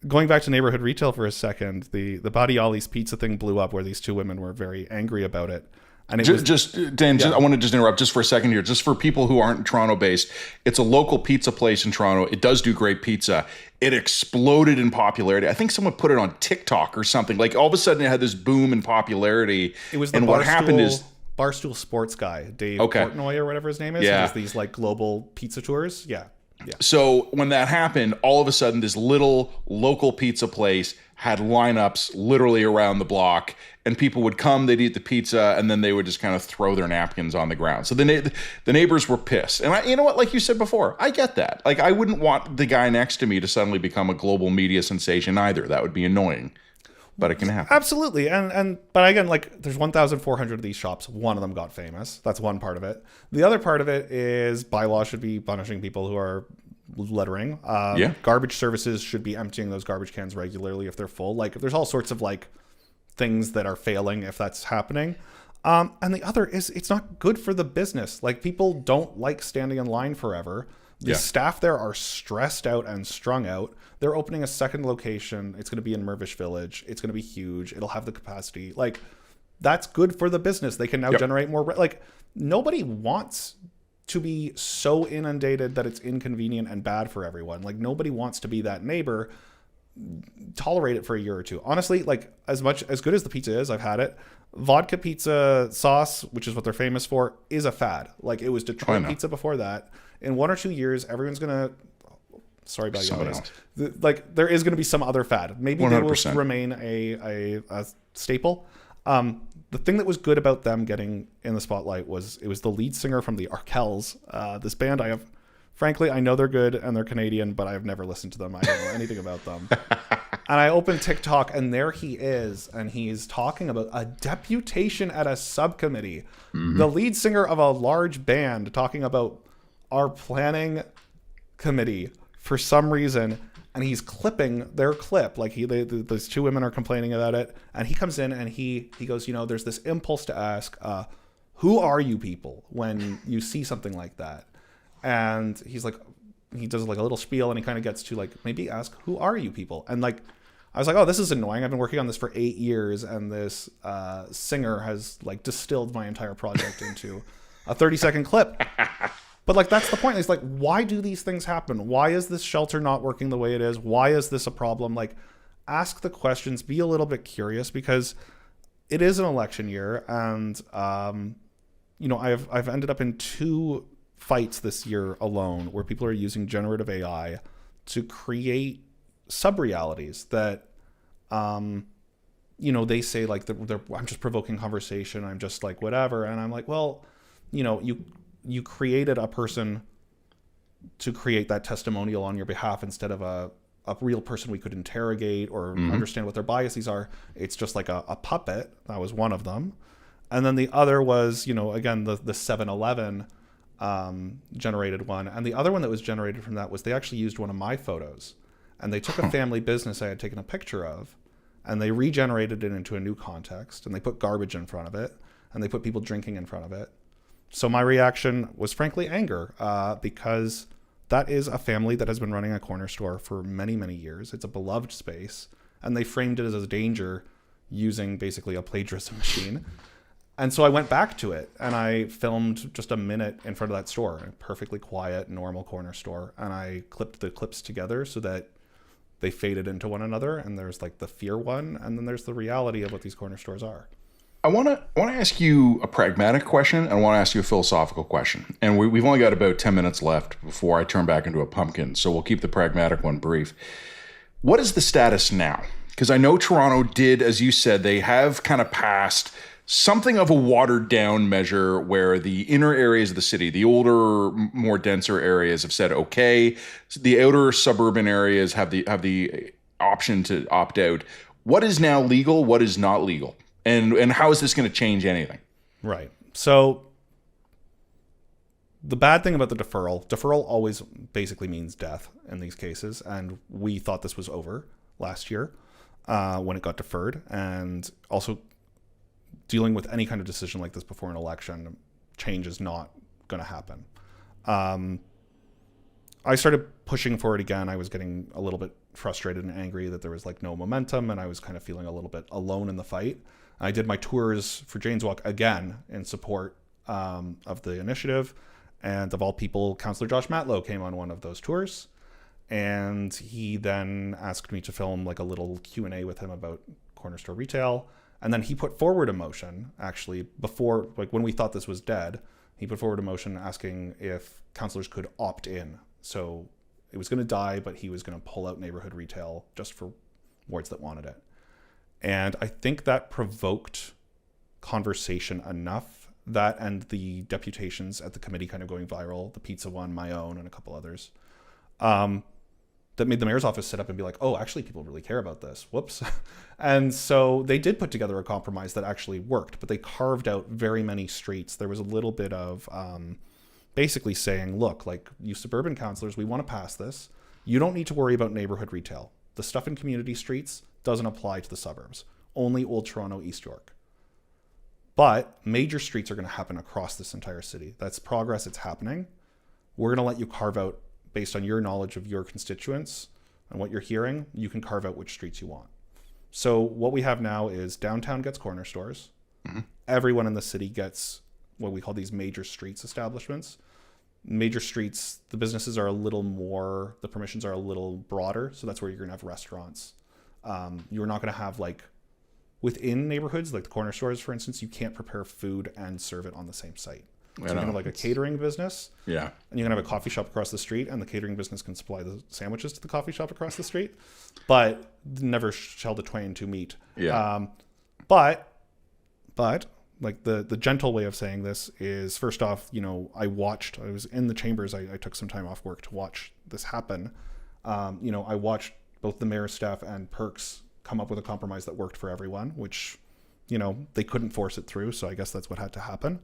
Going back to neighborhood retail for a second, the Badiali's pizza thing blew up where these two women were very angry about it. And it I want to just interrupt just for a second here, just for people who aren't Toronto based. It's a local pizza place in Toronto. It does do great pizza. It exploded in popularity. I think someone put it on TikTok or something. Like all of a sudden it had this boom in popularity. It was what happened is Barstool Sports guy, Dave Portnoy or whatever his name is. Yeah. He does these like global pizza tours. Yeah. Yeah. So when that happened, all of a sudden this little local pizza place had lineups literally around the block, and people would come, they'd eat the pizza, and then they would just kind of throw their napkins on the ground. So the neighbors were pissed. And you know what? Like you said before, I get that. Like I wouldn't want the guy next to me to suddenly become a global media sensation either. That would be annoying. But it can happen. Absolutely. But again, like there's 1,400 of these shops. One of them got famous. That's one part of it. The other part of it is bylaws should be punishing people who are littering. Garbage services should be emptying those garbage cans regularly if they're full. Like there's all sorts of like things that are failing if that's happening. And the other is it's not good for the business. Like people don't like standing in line forever. The staff there are stressed out and strung out. They're opening a second location. It's going to be in Mirvish Village. It's going to be huge. It'll have the capacity. Like, that's good for the business. They can now generate more. Like, nobody wants to be so inundated that it's inconvenient and bad for everyone. Like, nobody wants to be that neighbor. Tolerate it for a year or two. Honestly, like, as good as the pizza is, I've had it. Vodka pizza sauce, which is what they're famous for, is a fad. Like, it was Detroit pizza before that. In 1 or 2 years, everyone's going to... Sorry about you. Like there is going to be some other fad. Maybe 100%. They will remain a staple. The thing that was good about them getting in the spotlight was it was the lead singer from the Arkells. This band frankly, I know they're good and they're Canadian, but I've never listened to them. I don't know anything about them. And I opened TikTok and there he is, and he's talking about a deputation at a subcommittee. Mm-hmm. The lead singer of a large band talking about our planning committee for some reason, and he's clipping their clip. Like those two women are complaining about it, and he comes in and he goes, there's this impulse to ask, who are you people when you see something like that? And he's like, he does like a little spiel, and he kind of gets to like maybe ask, who are you people? And like I was like, oh, this is annoying. I've been working on this for 8 years, and this singer has like distilled my entire project into a 30-second clip. But like that's the point. It's like, why do these things happen? Why is this shelter not working the way it is? Why is this a problem? Like, ask the questions, be a little bit curious, because it is an election year, and I've ended up in 2 fights this year alone where people are using generative AI to create sub-realities that they say like I'm just provoking conversation, I'm just like whatever, and I'm like, well, you created a person to create that testimonial on your behalf instead of a real person we could interrogate or understand what their biases are. It's just like a puppet. That was one of them. And then the other was, again, the 7-Eleven generated one. And the other one that was generated from that was they actually used one of my photos. And they took a family business I had taken a picture of, and they regenerated it into a new context, and they put garbage in front of it, and they put people drinking in front of it. So my reaction was frankly anger, because that is a family that has been running a corner store for many, many years. It's a beloved space, and they framed it as a danger using basically a plagiarism machine. And so I went back to it, and I filmed just a minute in front of that store, a perfectly quiet, normal corner store. And I clipped the clips together so that they faded into one another. And there's like the fear one, and then there's the reality of what these corner stores are. I want to ask you a pragmatic question, and I want to ask you a philosophical question. And we've only got about 10 minutes left before I turn back into a pumpkin, so we'll keep the pragmatic one brief. What is the status now? Because I know Toronto did, as you said, they have kind of passed something of a watered down measure where the inner areas of the city, the older, more denser areas, have said okay. The outer suburban areas have the option to opt out. What is now legal? What is not legal? And how is this going to change anything? Right. So the bad thing about the deferral always basically means death in these cases. And we thought this was over last year when it got deferred. And also dealing with any kind of decision like this before an election, change is not going to happen. I started pushing for it again. I was getting a little bit frustrated and angry that there was like no momentum, and I was kind of feeling a little bit alone in the fight. I did my tours for Jane's Walk again in support of the initiative. And of all people, Councillor Josh Matlow came on one of those tours. And he then asked me to film like a little Q&A with him about corner store retail. And then he put forward a motion, actually, before, like when we thought this was dead, he put forward a motion asking if councillors could opt in. So it was going to die, but he was going to pull out neighborhood retail just for wards that wanted it. And I think that provoked conversation enough, that and the deputations at the committee kind of going viral, the pizza one, my own, and a couple others, that made the mayor's office sit up and be like, oh, actually, people really care about this. Whoops. And so they did put together a compromise that actually worked, but they carved out very many streets. There was a little bit of basically saying, look, like you suburban councillors, we want to pass this. You don't need to worry about neighborhood retail. The stuff in community streets doesn't apply to the suburbs. Only Old Toronto, East York. But major streets are going to happen across this entire city. That's progress. It's happening. We're going to let you carve out, based on your knowledge of your constituents and what you're hearing, you can carve out which streets you want. So what we have now is downtown gets corner stores. Mm-hmm. Everyone in the city gets what we call these major streets establishments. Major streets, the businesses are a little more, the permissions are a little broader. So that's where you're going to have restaurants. You're not going to have like within neighborhoods, like the corner stores, for instance, you can't prepare food and serve it on the same site. So you're going to have like a catering business. Yeah. And you're going to have a coffee shop across the street, and the catering business can supply the sandwiches to the coffee shop across the street. But never shall the twain two meet. Yeah. But like the gentle way of saying this is, first off, you know, I was in the chambers. I took some time off work to watch this happen. You know, I watched both the mayor's staff and Perks come up with a compromise that worked for everyone, which, you know, they couldn't force it through. So I guess that's what had to happen.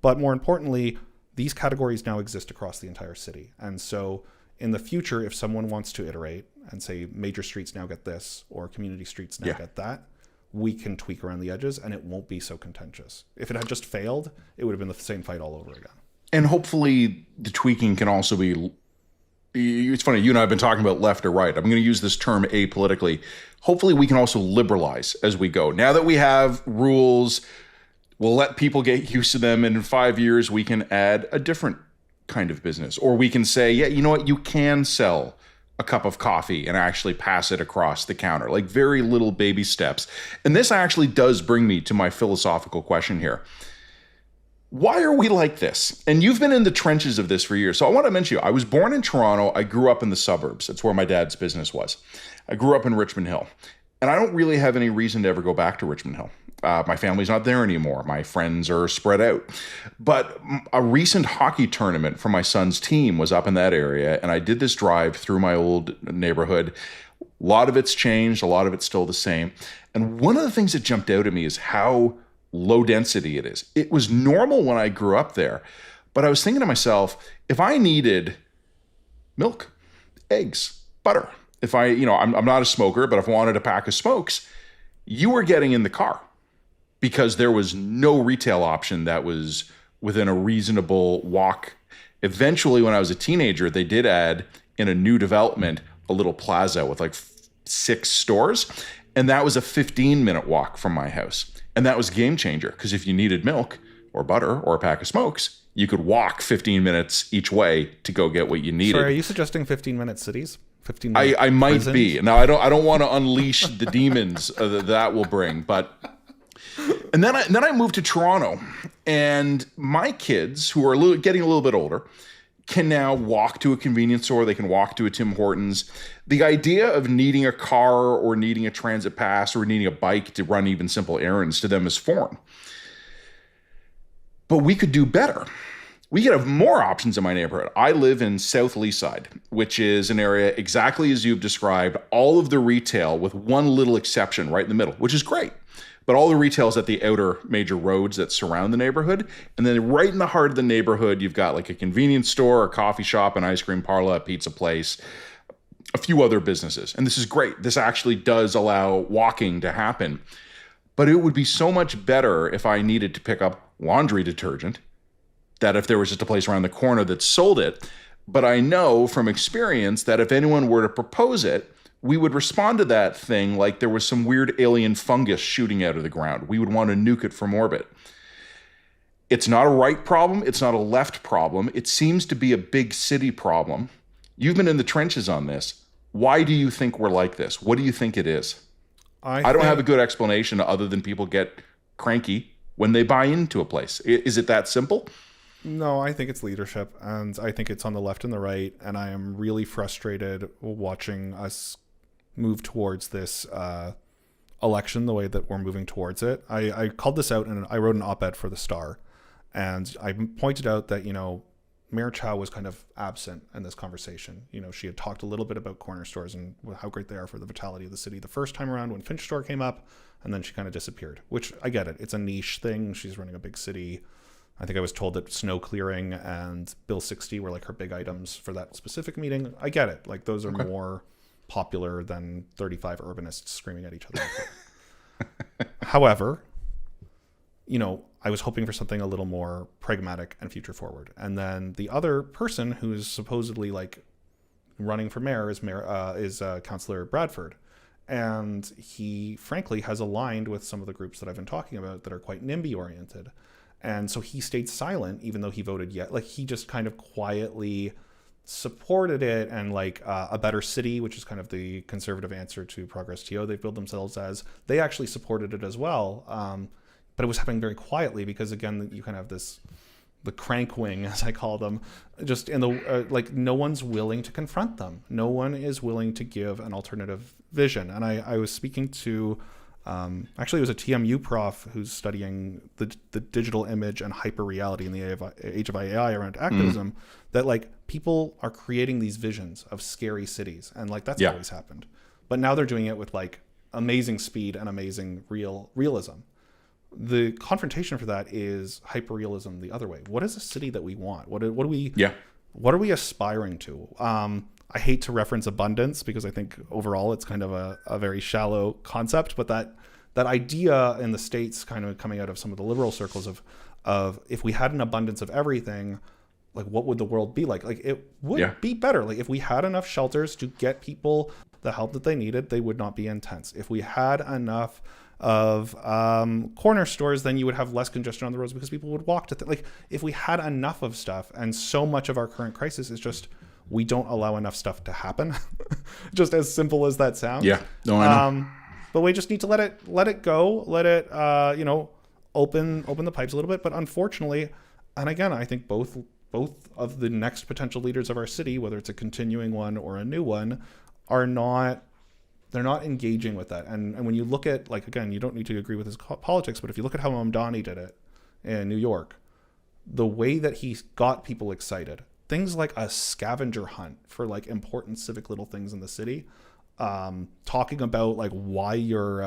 But more importantly, these categories now exist across the entire city. And so in the future, if someone wants to iterate and say major streets now get this or community streets now get that, we can tweak around the edges and it won't be so contentious. If it had just failed, it would have been the same fight all over again. And hopefully the tweaking can also be, it's funny, you and I have been talking about left or right. I'm going to use this term apolitically. Hopefully we can also liberalize as we go. Now that we have rules, we'll let people get used to them, and in 5 years, we can add a different kind of business. Or we can say, yeah, you know what? You can sell a cup of coffee and actually pass it across the counter, like very little baby steps. And this actually does bring me to my philosophical question here. Why are we like this? And you've been in the trenches of this for years. So I want to mention you. I was born in Toronto. I grew up in the suburbs. That's where my dad's business was. I grew up in Richmond Hill. And I don't really have any reason to ever go back to Richmond Hill. My family's not there anymore. My friends are spread out. But a recent hockey tournament for my son's team was up in that area, and I did this drive through my old neighborhood. A lot of it's changed. A lot of it's still the same. And one of the things that jumped out at me is how low density it is. It was normal when I grew up there. But I was thinking to myself, if I needed milk, eggs, butter, if I, I'm not a smoker, but if I wanted a pack of smokes, you were getting in the car because there was no retail option that was within a reasonable walk. Eventually, when I was a teenager, they did add in a new development a little plaza with like 6 stores. And that was a 15-minute walk from my house. And that was a game changer because if you needed milk or butter or a pack of smokes, you could walk 15 minutes each way to go get what you needed. Sorry, are you suggesting 15-minute cities? 15-minute I might prisons? be. Now, I don't want to unleash the demons that will bring, but... And then I moved to Toronto, and my kids, who are getting a little bit older, can now walk to a convenience store. They can walk to a Tim Hortons. The idea of needing a car or needing a transit pass or needing a bike to run even simple errands to them is foreign. But we could do better. We could have more options in my neighborhood. I live in South Leaside, which is an area exactly as you've described, all of the retail with one little exception right in the middle, which is great. But all the retail is at the outer major roads that surround the neighborhood. And then right in the heart of the neighborhood, you've got like a convenience store, a coffee shop, an ice cream parlor, a pizza place, a few other businesses. And this is great. This actually does allow walking to happen. But it would be so much better if I needed to pick up laundry detergent, that if there was just a place around the corner that sold it. But I know from experience that if anyone were to propose it, we would respond to that thing like there was some weird alien fungus shooting out of the ground. We would want to nuke it from orbit. It's not a right problem. It's not a left problem. It seems to be a big city problem. You've been in the trenches on this. Why do you think we're like this? What do you think it is? I don't have a good explanation other than people get cranky when they buy into a place. Is it that simple? No, I think it's leadership, and I think it's on the left and the right, and I am really frustrated watching us move towards this election the way that we're moving towards it. I called this out, and I wrote an op-ed for the Star, and I pointed out that, Mayor Chow was kind of absent in this conversation. She had talked a little bit about corner stores and how great they are for the vitality of the city the first time around when Finch Store came up, and then she kind of disappeared, which I get it. It's a niche thing. She's running a big city. I think I was told that snow clearing and Bill 60 were like her big items for that specific meeting. I get it. Like those are more popular than 35 urbanists screaming at each other. However, I was hoping for something a little more pragmatic and future forward. And then the other person who is supposedly like running for mayor is Councillor Bradford. And he frankly has aligned with some of the groups that I've been talking about that are quite NIMBY oriented. And so he stayed silent, even though he voted yet. Like he just kind of quietly supported it, and like a better city, which is kind of the conservative answer to Progress TO they've billed themselves as, they actually supported it as well. But it was happening very quietly because, again, you kind of have the crank wing, as I call them, just in the like no one's willing to confront them. No one is willing to give an alternative vision. And I was speaking to actually it was a TMU prof who's studying the digital image and hyper reality in the age of AI around activism, that like people are creating these visions of scary cities, and like that's always happened, but now they're doing it with like amazing speed and amazing realism. The confrontation for that is hyperrealism the other way. What is a city that we want? What are we aspiring to? I hate to reference abundance because I think overall it's kind of a very shallow concept, but that idea in the States kind of coming out of some of the liberal circles of if we had an abundance of everything, like what would the world be like? Like it would be better. Like if we had enough shelters to get people the help that they needed, they would not be intense. If we had enough of corner stores, then you would have less congestion on the roads because people would walk to like if we had enough of stuff. And so much of our current crisis is just we don't allow enough stuff to happen. Just as simple as that sounds. I know. But we just need to let it go, let it open the pipes a little bit. But unfortunately, and again, I think both of the next potential leaders of our city, whether it's a continuing one or a new one, they're not engaging with that. And when you look at, like, again, you don't need to agree with his politics, but if you look at how Mamdani did it in New York, the way that he got people excited, things like a scavenger hunt for like important civic little things in the city, talking about like why your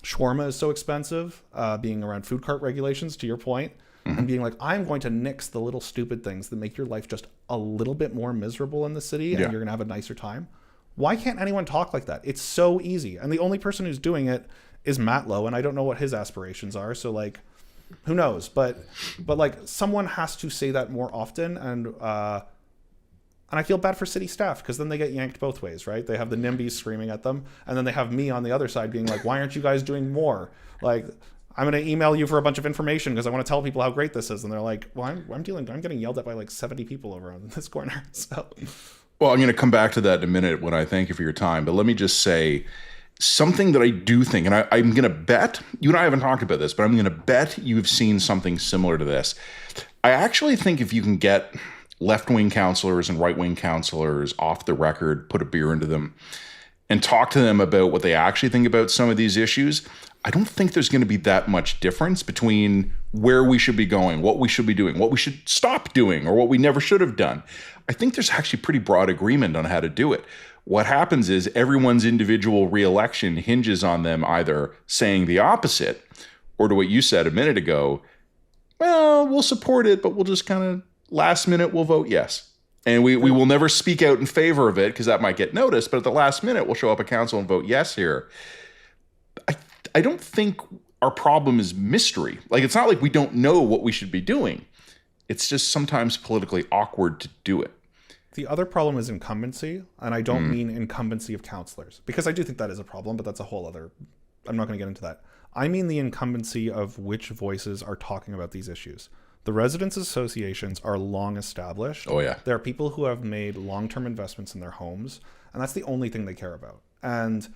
shawarma is so expensive, being around food cart regulations, to your point, and being like, I'm going to nix the little stupid things that make your life just a little bit more miserable in the city, and you're going to have a nicer time. Why can't anyone talk like that? It's so easy. And the only person who's doing it is Matt Lowe, and I don't know what his aspirations are. So like, who knows? But like, someone has to say that more often. And I feel bad for city staff, because then they get yanked both ways, right? They have the NIMBYs screaming at them, and then they have me on the other side being like, why aren't you guys doing more? Like, I'm going to email you for a bunch of information because I want to tell people how great this is. And they're like, well, I'm getting yelled at by like 70 people over on this corner. So, well, I'm going to come back to that in a minute when I thank you for your time. But let me just say something that I do think, and I'm going to bet, you and I haven't talked about this, but I'm going to bet you've seen something similar to this. I actually think if you can get left-wing counselors and right-wing counselors off the record, put a beer into them, and talk to them about what they actually think about some of these issues, I don't think there's going to be that much difference between where we should be going, what we should be doing, what we should stop doing, or what we never should have done. I think there's actually pretty broad agreement on how to do it. What happens is everyone's individual reelection hinges on them either saying the opposite, or to what you said a minute ago, well, we'll support it, but we'll just kind of last minute we'll vote yes. And we will never speak out in favor of it because that might get noticed, but at the last minute we'll show up at council and vote yes here. I don't think our problem is mystery. Like, it's not like we don't know what we should be doing. It's just sometimes politically awkward to do it. The other problem is incumbency, and I don't mean incumbency of counselors, because I do think that is a problem, but that's a whole other, I'm not going to get into that. I mean the incumbency of which voices are talking about these issues. The residents' associations are long established. Oh, yeah. There are people who have made long-term investments in their homes, and that's the only thing they care about. And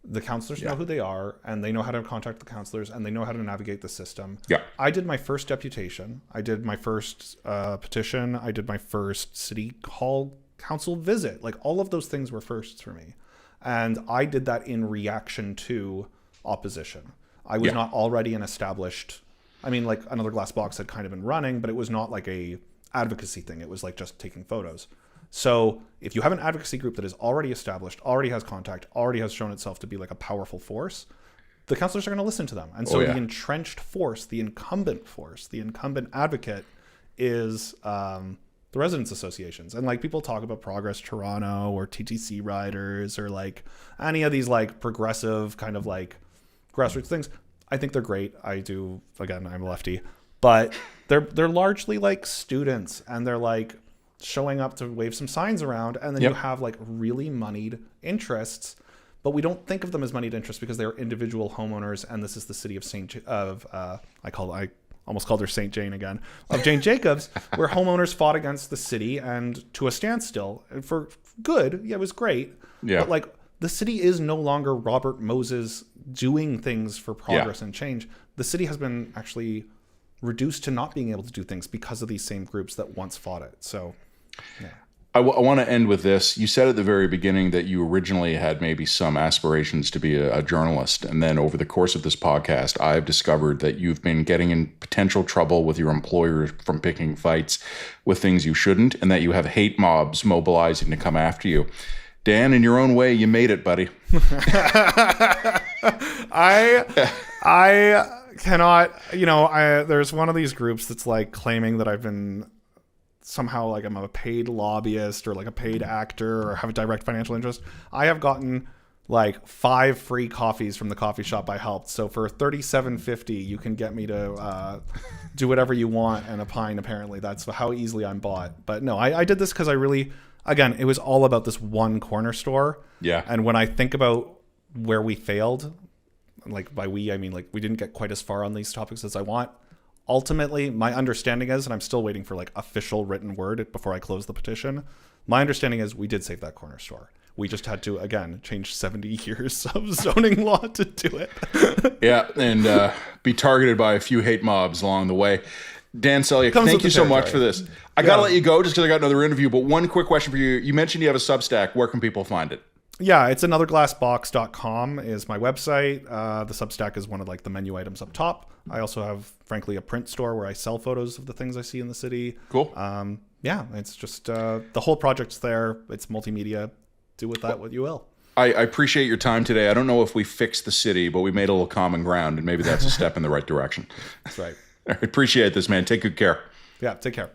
the counselors know who they are, and they know how to contact the counselors, and they know how to navigate the system. Yeah. I did my first deputation. I did my first petition. I did my first city hall council visit. Like, all of those things were firsts for me. And I did that in reaction to opposition. I was not already an established... I mean, like, Another Glass Box had kind of been running, but it was not like a advocacy thing. It was like just taking photos. So if you have an advocacy group that is already established, already has contact, already has shown itself to be like a powerful force, the councillors are going to listen to them. And so the entrenched force, the incumbent advocate is the residents associations. And like, people talk about Progress Toronto or TTC Riders or like any of these like progressive kind of like grassroots things. I think they're great. I do. Again, I'm a lefty, but they're largely like students, and they're like showing up to wave some signs around, and then you have like really moneyed interests, but we don't think of them as moneyed interests because they're individual homeowners. And this is the city of I almost called her St. Jane again, of Jane Jacobs, where homeowners fought against the city and to a standstill for good. Yeah, it was great. Yeah, but like, the city is no longer Robert Moses doing things for progress and change. The city has been actually reduced to not being able to do things because of these same groups that once fought it. So, yeah. I want to end with this. You said at the very beginning that you originally had maybe some aspirations to be a journalist. And then over the course of this podcast, I've discovered that you've been getting in potential trouble with your employer from picking fights with things you shouldn't, and that you have hate mobs mobilizing to come after you. Dan, in your own way, you made it, buddy. I cannot, there's one of these groups that's like claiming that I've been somehow like I'm a paid lobbyist or like a paid actor or have a direct financial interest. I have gotten like 5 free coffees from the coffee shop I helped. So for $37.50, you can get me to do whatever you want and a pint. Apparently, that's how easily I'm bought. But no, I did this because I really... Again, it was all about this one corner store. Yeah. And when I think about where we failed, like by we, I mean like we didn't get quite as far on these topics as I want. Ultimately, my understanding is, and I'm still waiting for like official written word before I close the petition, my understanding is we did save that corner store. We just had to, again, change 70 years of zoning law to do it. Yeah, and be targeted by a few hate mobs along the way. Dan Seljak, thank you so much for this. I got to let you go just because I got another interview, but one quick question for you. You mentioned you have a Substack. Where can people find it? Yeah, it's anotherglassbox.com is my website. The Substack is one of like the menu items up top. I also have, frankly, a print store where I sell photos of the things I see in the city. Cool. Yeah, it's just the whole project's there. It's multimedia. Do with that what you will. I appreciate your time today. I don't know if we fixed the city, but we made a little common ground, and maybe that's a step in the right direction. That's right. I appreciate this, man. Take good care. Yeah, take care.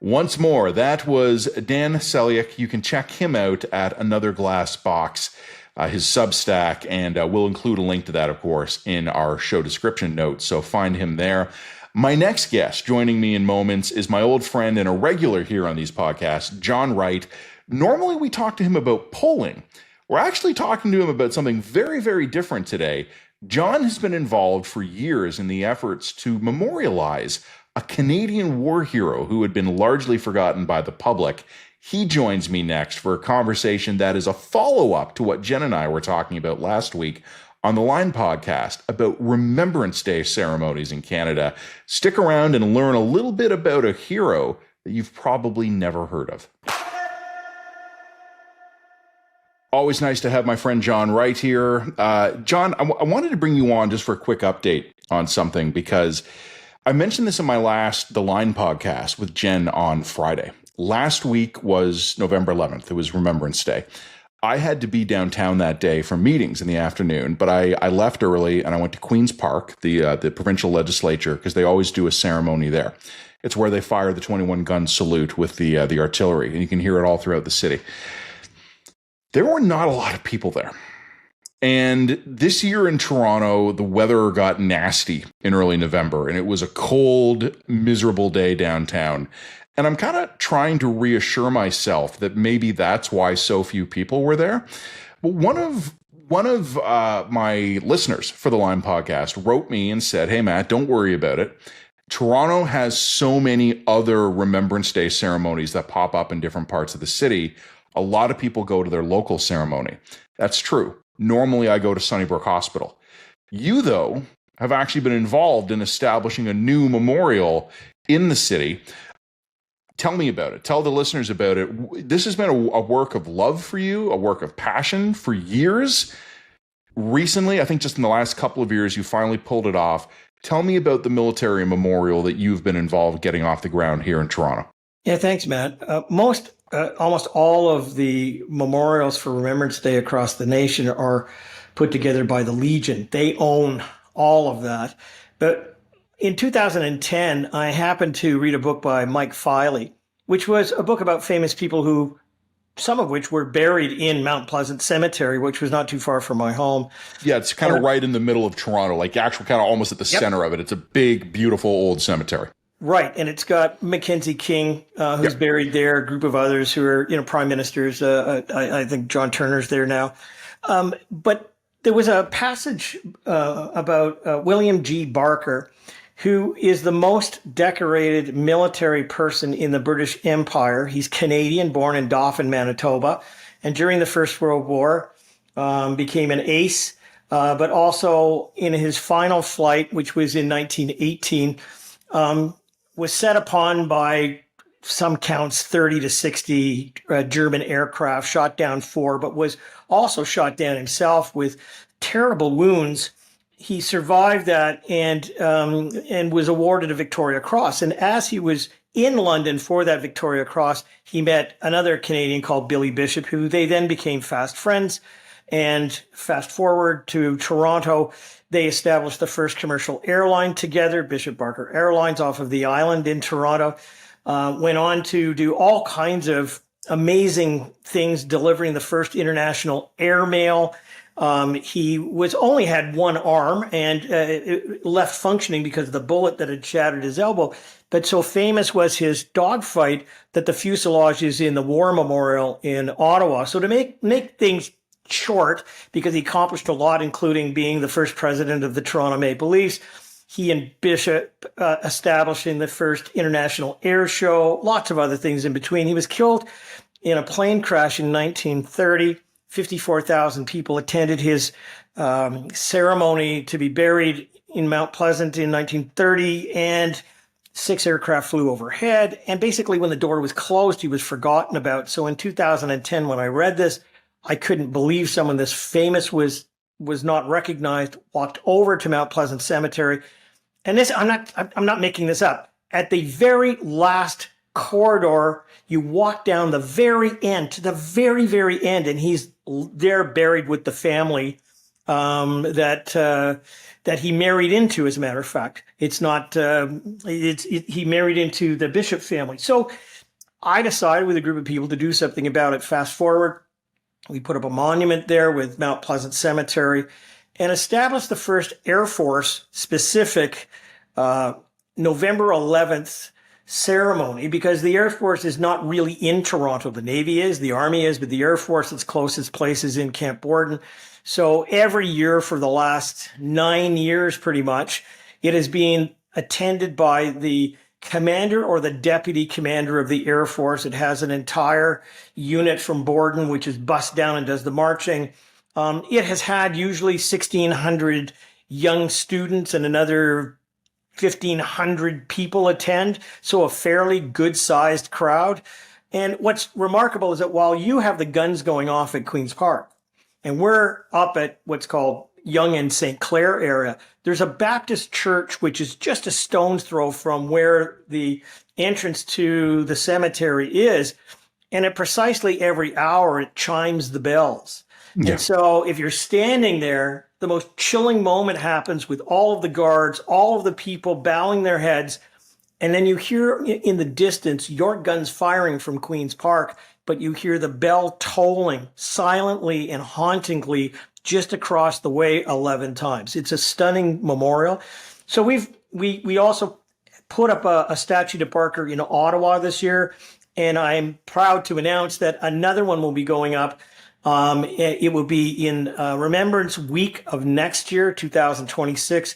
Once more, that was Dan Seljak. You can check him out at Another Glass Box, his Substack, and we'll include a link to that, of course, in our show description notes. So find him there. My next guest joining me in moments is my old friend and a regular here on these podcasts, John Wright. Normally, we talk to him about polling. We're actually talking to him about something very, very different today. John has been involved for years in the efforts to memorialize a Canadian war hero who had been largely forgotten by the public. He joins me next for a conversation that is a follow-up to what Jen and I were talking about last week on the Line podcast about Remembrance Day ceremonies in Canada. Stick around and learn a little bit about a hero that you've probably never heard of. Always nice to have my friend John Wright here. John, I wanted to bring you on just for a quick update on something because I mentioned this in my last The Line podcast with Jen on Friday. Last week was November 11th. It was Remembrance Day. I had to be downtown that day for meetings in the afternoon, but I left early and I went to Queen's Park, the provincial legislature, because they always do a ceremony there. It's where they fire the 21-gun salute with the artillery, and you can hear it all throughout the city. There were not a lot of people there. And this year in Toronto, the weather got nasty in early November, and it was a cold, miserable day downtown. And I'm kind of trying to reassure myself that maybe that's why so few people were there. But one of my listeners for the Line podcast wrote me and said, "Hey, Matt, don't worry about it. Toronto has so many other Remembrance Day ceremonies that pop up in different parts of the city. A lot of people go to their local ceremony." That's true. Normally, I go to Sunnybrook Hospital. You, though, have actually been involved in establishing a new memorial in the city. Tell me about it. Tell the listeners about it. This has been a work of love for you, a work of passion for years. Recently, I think just in the last couple of years, you finally pulled it off. Tell me about the military memorial that you've been involved getting off the ground here in Toronto. Yeah, thanks, Matt. Almost all of the memorials for Remembrance Day across the nation are put together by the Legion. They own all of that. But in 2010, I happened to read a book by Mike Filey, which was a book about famous people who, some of which were buried in Mount Pleasant Cemetery, which was not too far from my home. Yeah, it's kind of right in the middle of Toronto, like actual kind of almost at the center of it. It's a big, beautiful old cemetery. Right, and it's got Mackenzie King, who's buried there, a group of others who are, prime ministers. I think John Turner's there now. But there was a passage about William G. Barker, who is the most decorated military person in the British Empire. He's Canadian, born in Dauphin, Manitoba, and during the First World War became an ace, but also in his final flight, which was in 1918, was set upon by some counts 30 to 60 German aircraft, shot down 4, but was also shot down himself with terrible wounds. He survived that and was awarded a Victoria Cross. And as he was in London for that Victoria Cross, he met another Canadian called Billy Bishop, who they then became fast friends. And fast forward to Toronto, they established the first commercial airline together, Bishop Barker Airlines, off of the island in Toronto. Went on to do all kinds of amazing things, delivering the first international airmail. He only had one arm and it left functioning because of the bullet that had shattered his elbow. But so famous was his dogfight that the fuselage is in the War Memorial in Ottawa. So to make things short, because he accomplished a lot, including being the first president of the Toronto Maple Leafs, he and Bishop establishing the first international air show, lots of other things in between. He was killed in a plane crash in 1930. 54,000 people attended his ceremony to be buried in Mount Pleasant in 1930, and 6 aircraft flew overhead. And basically, when the door was closed, he was forgotten about. So in 2010, when I read this, I couldn't believe someone this famous was not recognized, walked over to Mount Pleasant Cemetery. And this, I'm not making this up. At the very last corridor, you walk down the very end to the very, very end, and he's there buried with the family that he married into. As a matter of fact, it's not. He married into the Bishop family. So I decided with a group of people to do something about it. Fast forward, we put up a monument there with Mount Pleasant Cemetery and established the first Air Force specific November 11th ceremony, because the Air Force is not really in Toronto. The Navy is, the Army is, but the Air Force, its closest place is in Camp Borden. So every year for the last 9 years, pretty much, it has been attended by the commander or the deputy commander of the Air Force. It has an entire unit from Borden, which is bussed down and does the marching. It has had usually 1,600 young students and another 1,500 people attend, so a fairly good-sized crowd. And what's remarkable is that while you have the guns going off at Queen's Park, and we're up at what's called Yonge and St. Clair area, there's a Baptist church which is just a stone's throw from where the entrance to the cemetery is, and at precisely every hour it chimes the bells. Yeah. And so if you're standing there, the most chilling moment happens with all of the guards, all of the people bowing their heads, and then you hear in the distance your guns firing from Queen's Park, but you hear the bell tolling silently and hauntingly just across the way 11 times. It's a stunning memorial. So we also put up a statue to Barker in Ottawa this year, and I'm proud to announce that another one will be going up. It will be in Remembrance Week of next year, 2026,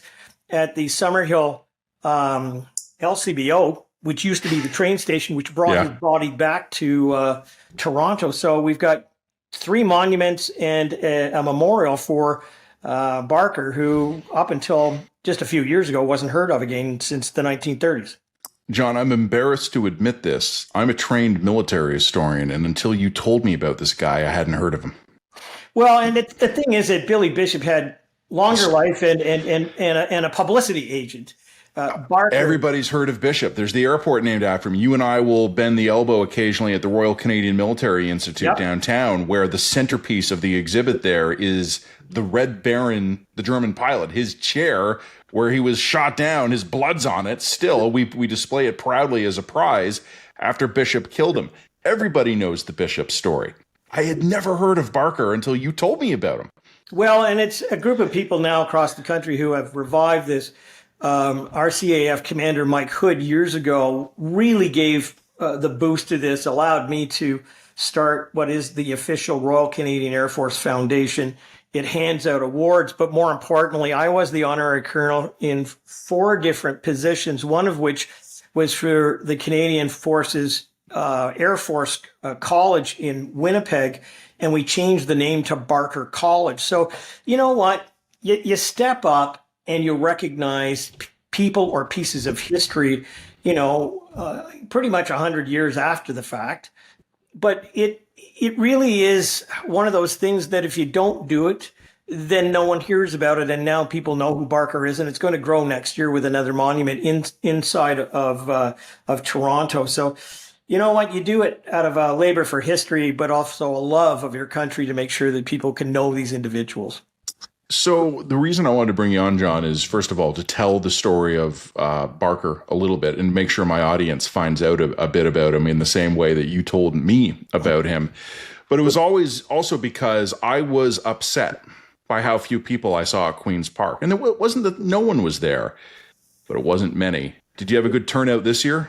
at the Summerhill LCBO, which used to be the train station, which brought his body back to Toronto. So we've got 3 monuments and a memorial for Barker, who up until just a few years ago wasn't heard of again since the 1930s. John, I'm embarrassed to admit this. I'm a trained military historian, and until you told me about this guy, I hadn't heard of him. Well, and the thing is that Billy Bishop had longer life and a publicity agent. Barker. Everybody's heard of Bishop. There's the airport named after him. You and I will bend the elbow occasionally at the Royal Canadian Military Institute downtown, where the centerpiece of the exhibit there is the Red Baron, the German pilot, his chair where he was shot down, his blood's on it. Still, we display it proudly as a prize after Bishop killed him. Everybody knows the Bishop story. I had never heard of Barker until you told me about him. Well, and it's a group of people now across the country who have revived this. RCAF Commander Mike Hood years ago really gave the boost to this, allowed me to start what is the official Royal Canadian Air Force Foundation. It hands out awards, but more importantly, I was the honorary colonel in 4 different positions, one of which was for the Canadian Forces Air Force College in Winnipeg, and we changed the name to Barker College. So you know what? You step up and you recognize people or pieces of history, pretty much 100 years after the fact. But it really is one of those things that if you don't do it, then no one hears about it. And now people know who Barker is, and it's going to grow next year with another monument inside of Toronto. So you know what? You do it out of a labor for history, but also a love of your country to make sure that people can know these individuals. So the reason I wanted to bring you on, John, is first of all to tell the story of Barker a little bit and make sure my audience finds out a bit about him in the same way that you told me about him. But it was always also because I was upset by how few people I saw at Queen's Park. And it wasn't that no one was there, but it wasn't many. Did you have a good turnout this year?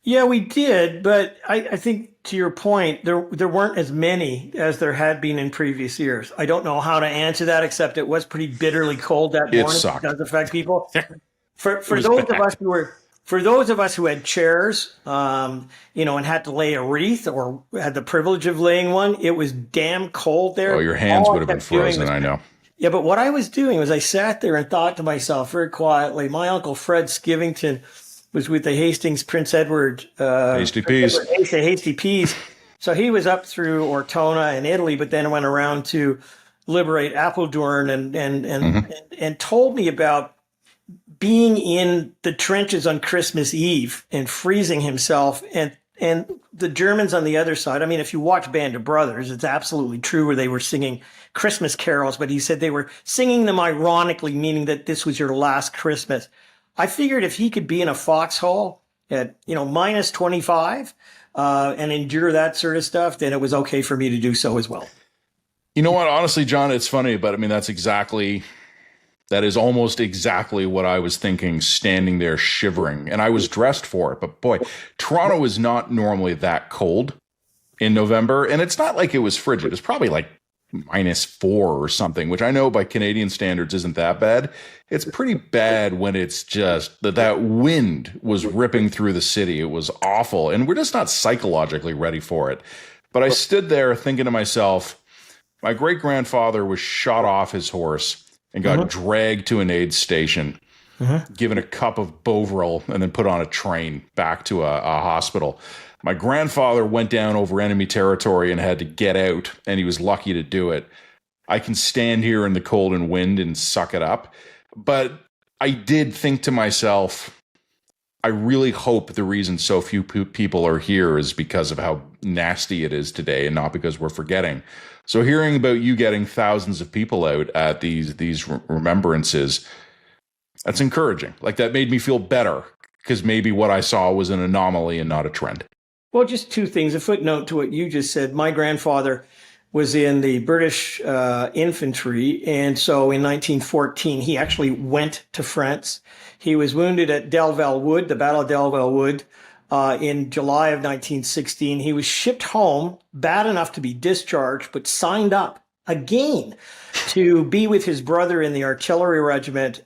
Yeah, we did, but I think to your point, there weren't as many as there had been in previous years. I don't know how to answer that, except it was pretty bitterly cold that morning. It sucked. It does affect people. For those of us who had chairs, and had to lay a wreath or had the privilege of laying one, it was damn cold there. Oh, your hands would have been frozen, I know. Yeah, but what I was doing was I sat there and thought to myself very quietly, my Uncle Fred Skivington was with the Hastings Prince Edward Hasty Peas. Hasty Peas. So he was up through Ortona and Italy, but then went around to liberate Apeldoorn and told me about being in the trenches on Christmas Eve and freezing himself and the Germans on the other side. I mean, if you watch Band of Brothers, it's absolutely true where they were singing Christmas carols, but he said they were singing them ironically, meaning that this was your last Christmas. I figured if he could be in a foxhole at, minus 25 and endure that sort of stuff, then it was okay for me to do so as well. You know what? Honestly, John, it's funny, but I mean, that is almost exactly what I was thinking, standing there shivering. And I was dressed for it. But boy, Toronto is not normally that cold in November. And it's not like it was frigid. It's probably like -4 or something, which I know by Canadian standards isn't that bad. It's pretty bad when it's just that wind was ripping through the city. It was awful. And we're just not psychologically ready for it. But I stood there thinking to myself, my great grandfather was shot off his horse and got dragged to an aid station, given a cup of Bovril, and then put on a train back to a hospital. My grandfather went down over enemy territory and had to get out, and he was lucky to do it. I can stand here in the cold and wind and suck it up. But I did think to myself, I really hope the reason so few people are here is because of how nasty it is today and not because we're forgetting. So hearing about you getting thousands of people out at these remembrances, that's encouraging. Like, that made me feel better because maybe what I saw was an anomaly and not a trend. Well, just two things. A footnote to what you just said. My grandfather was in the British infantry. And so in 1914, he actually went to France. He was wounded at Delville Wood, the Battle of Delville Wood. In July of 1916, he was shipped home, bad enough to be discharged, but signed up again to be with his brother in the artillery regiment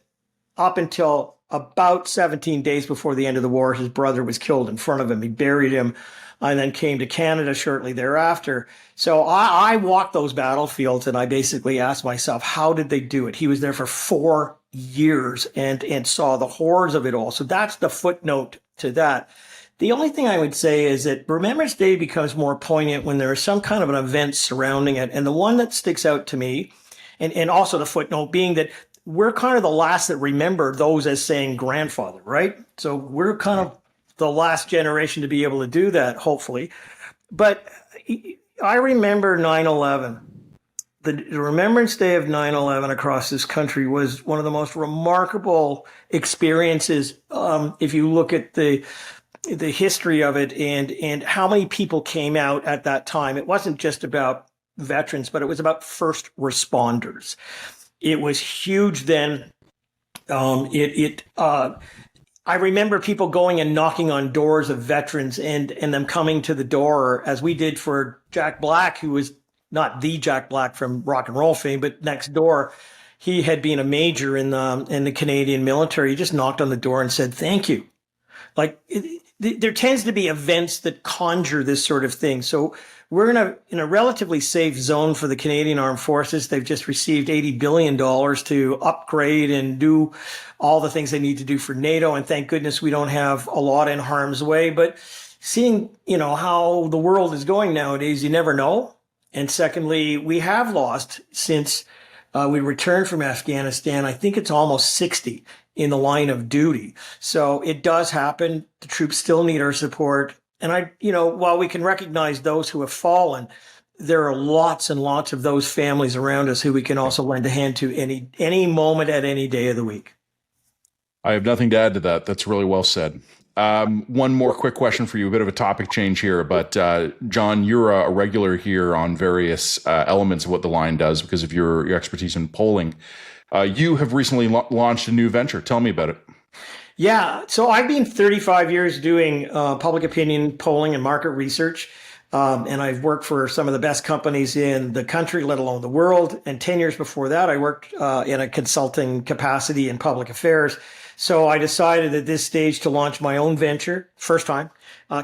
up until about 17 days before the end of the war. His brother was killed in front of him. He buried him and then came to Canada shortly thereafter. So I walked those battlefields and I basically asked myself, how did they do it? He was there for 4 years and saw the horrors of it all. So that's the footnote to that. The only thing I would say is that Remembrance Day becomes more poignant when there is some kind of an event surrounding it. And the one that sticks out to me, and also the footnote being that we're kind of the last that remember those as saying grandfather, right? So we're kind of the last generation to be able to do that, hopefully. But I remember 9/11. The Remembrance Day of 9/11 across this country was one of the most remarkable experiences. If you look at the history of it and how many people came out at that time. It wasn't just about veterans, but it was about first responders. It was huge then. I remember people going and knocking on doors of veterans and them coming to the door, as we did for Jack Black, who was not the Jack Black from rock and roll fame, but next door. He had been a major in the Canadian military. He just knocked on the door and said, thank you. Like, there tends to be events that conjure this sort of thing. So we're in a relatively safe zone for the Canadian Armed Forces. They've just received $80 billion to upgrade and do all the things they need to do for NATO. And thank goodness we don't have a lot in harm's way. But seeing, how the world is going nowadays, you never know. And secondly, we have lost since we returned from Afghanistan. I think it's almost 60 in the line of duty. So it does happen. The troops still need our support. And while we can recognize those who have fallen, there are lots and lots of those families around us who we can also lend a hand to any moment at any day of the week. I have nothing to add to that. That's really well said. One more quick question for you, a bit of a topic change here, but John, you're a regular here on various elements of what the line does because of your expertise in polling. You have recently launched a new venture. Tell me about it. Yeah, so I've been 35 years doing public opinion polling and market research, and I've worked for some of the best companies in the country, let alone the world. And 10 years before that, I worked in a consulting capacity in public affairs. So I decided at this stage to launch my own venture, first time,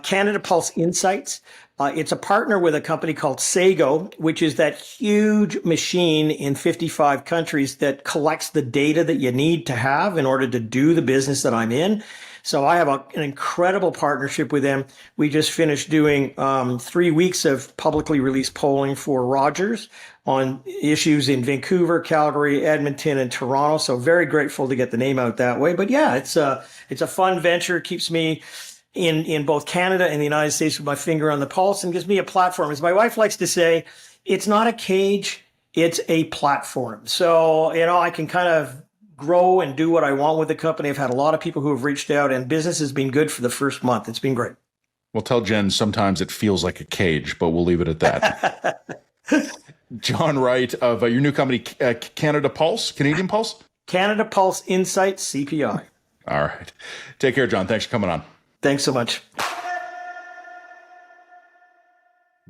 Canada Pulse Insights. It's a partner with a company called Sago, which is that huge machine in 55 countries that collects the data that you need to have in order to do the business that I'm in. So I have an incredible partnership with them. We just finished doing 3 weeks of publicly released polling for Rogers on issues in Vancouver, Calgary, Edmonton, and Toronto. So very grateful to get the name out that way. But yeah, it's a fun venture. It keeps me in both Canada and the United States with my finger on the pulse and gives me a platform. As my wife likes to say, it's not a cage, it's a platform. So, I can kind of grow and do what I want with the company. I've had a lot of people who have reached out, and business has been good for the first month. It's been great. Well, tell Jen sometimes it feels like a cage, but we'll leave it at that. John Wright of your new company, Canadian Pulse? Canada Pulse Insights, CPI. All right. Take care, John. Thanks for coming on. Thanks so much.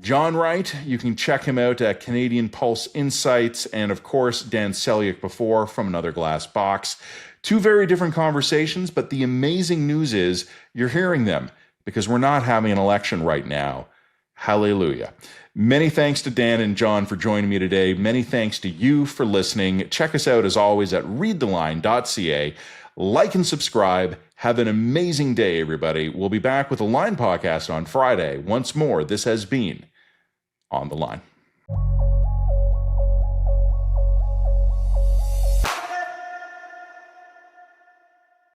John Wright, you can check him out at Canadian Pulse Insights, and of course, Dan Seljak before from Another Glass Box. Two very different conversations, but the amazing news is you're hearing them because we're not having an election right now. Hallelujah. Many thanks to Dan and John for joining me today. Many thanks to you for listening. Check us out as always at readtheline.ca. Like and subscribe. Have an amazing day, everybody. We'll be back with a Line podcast on Friday. Once more, this has been On the Line.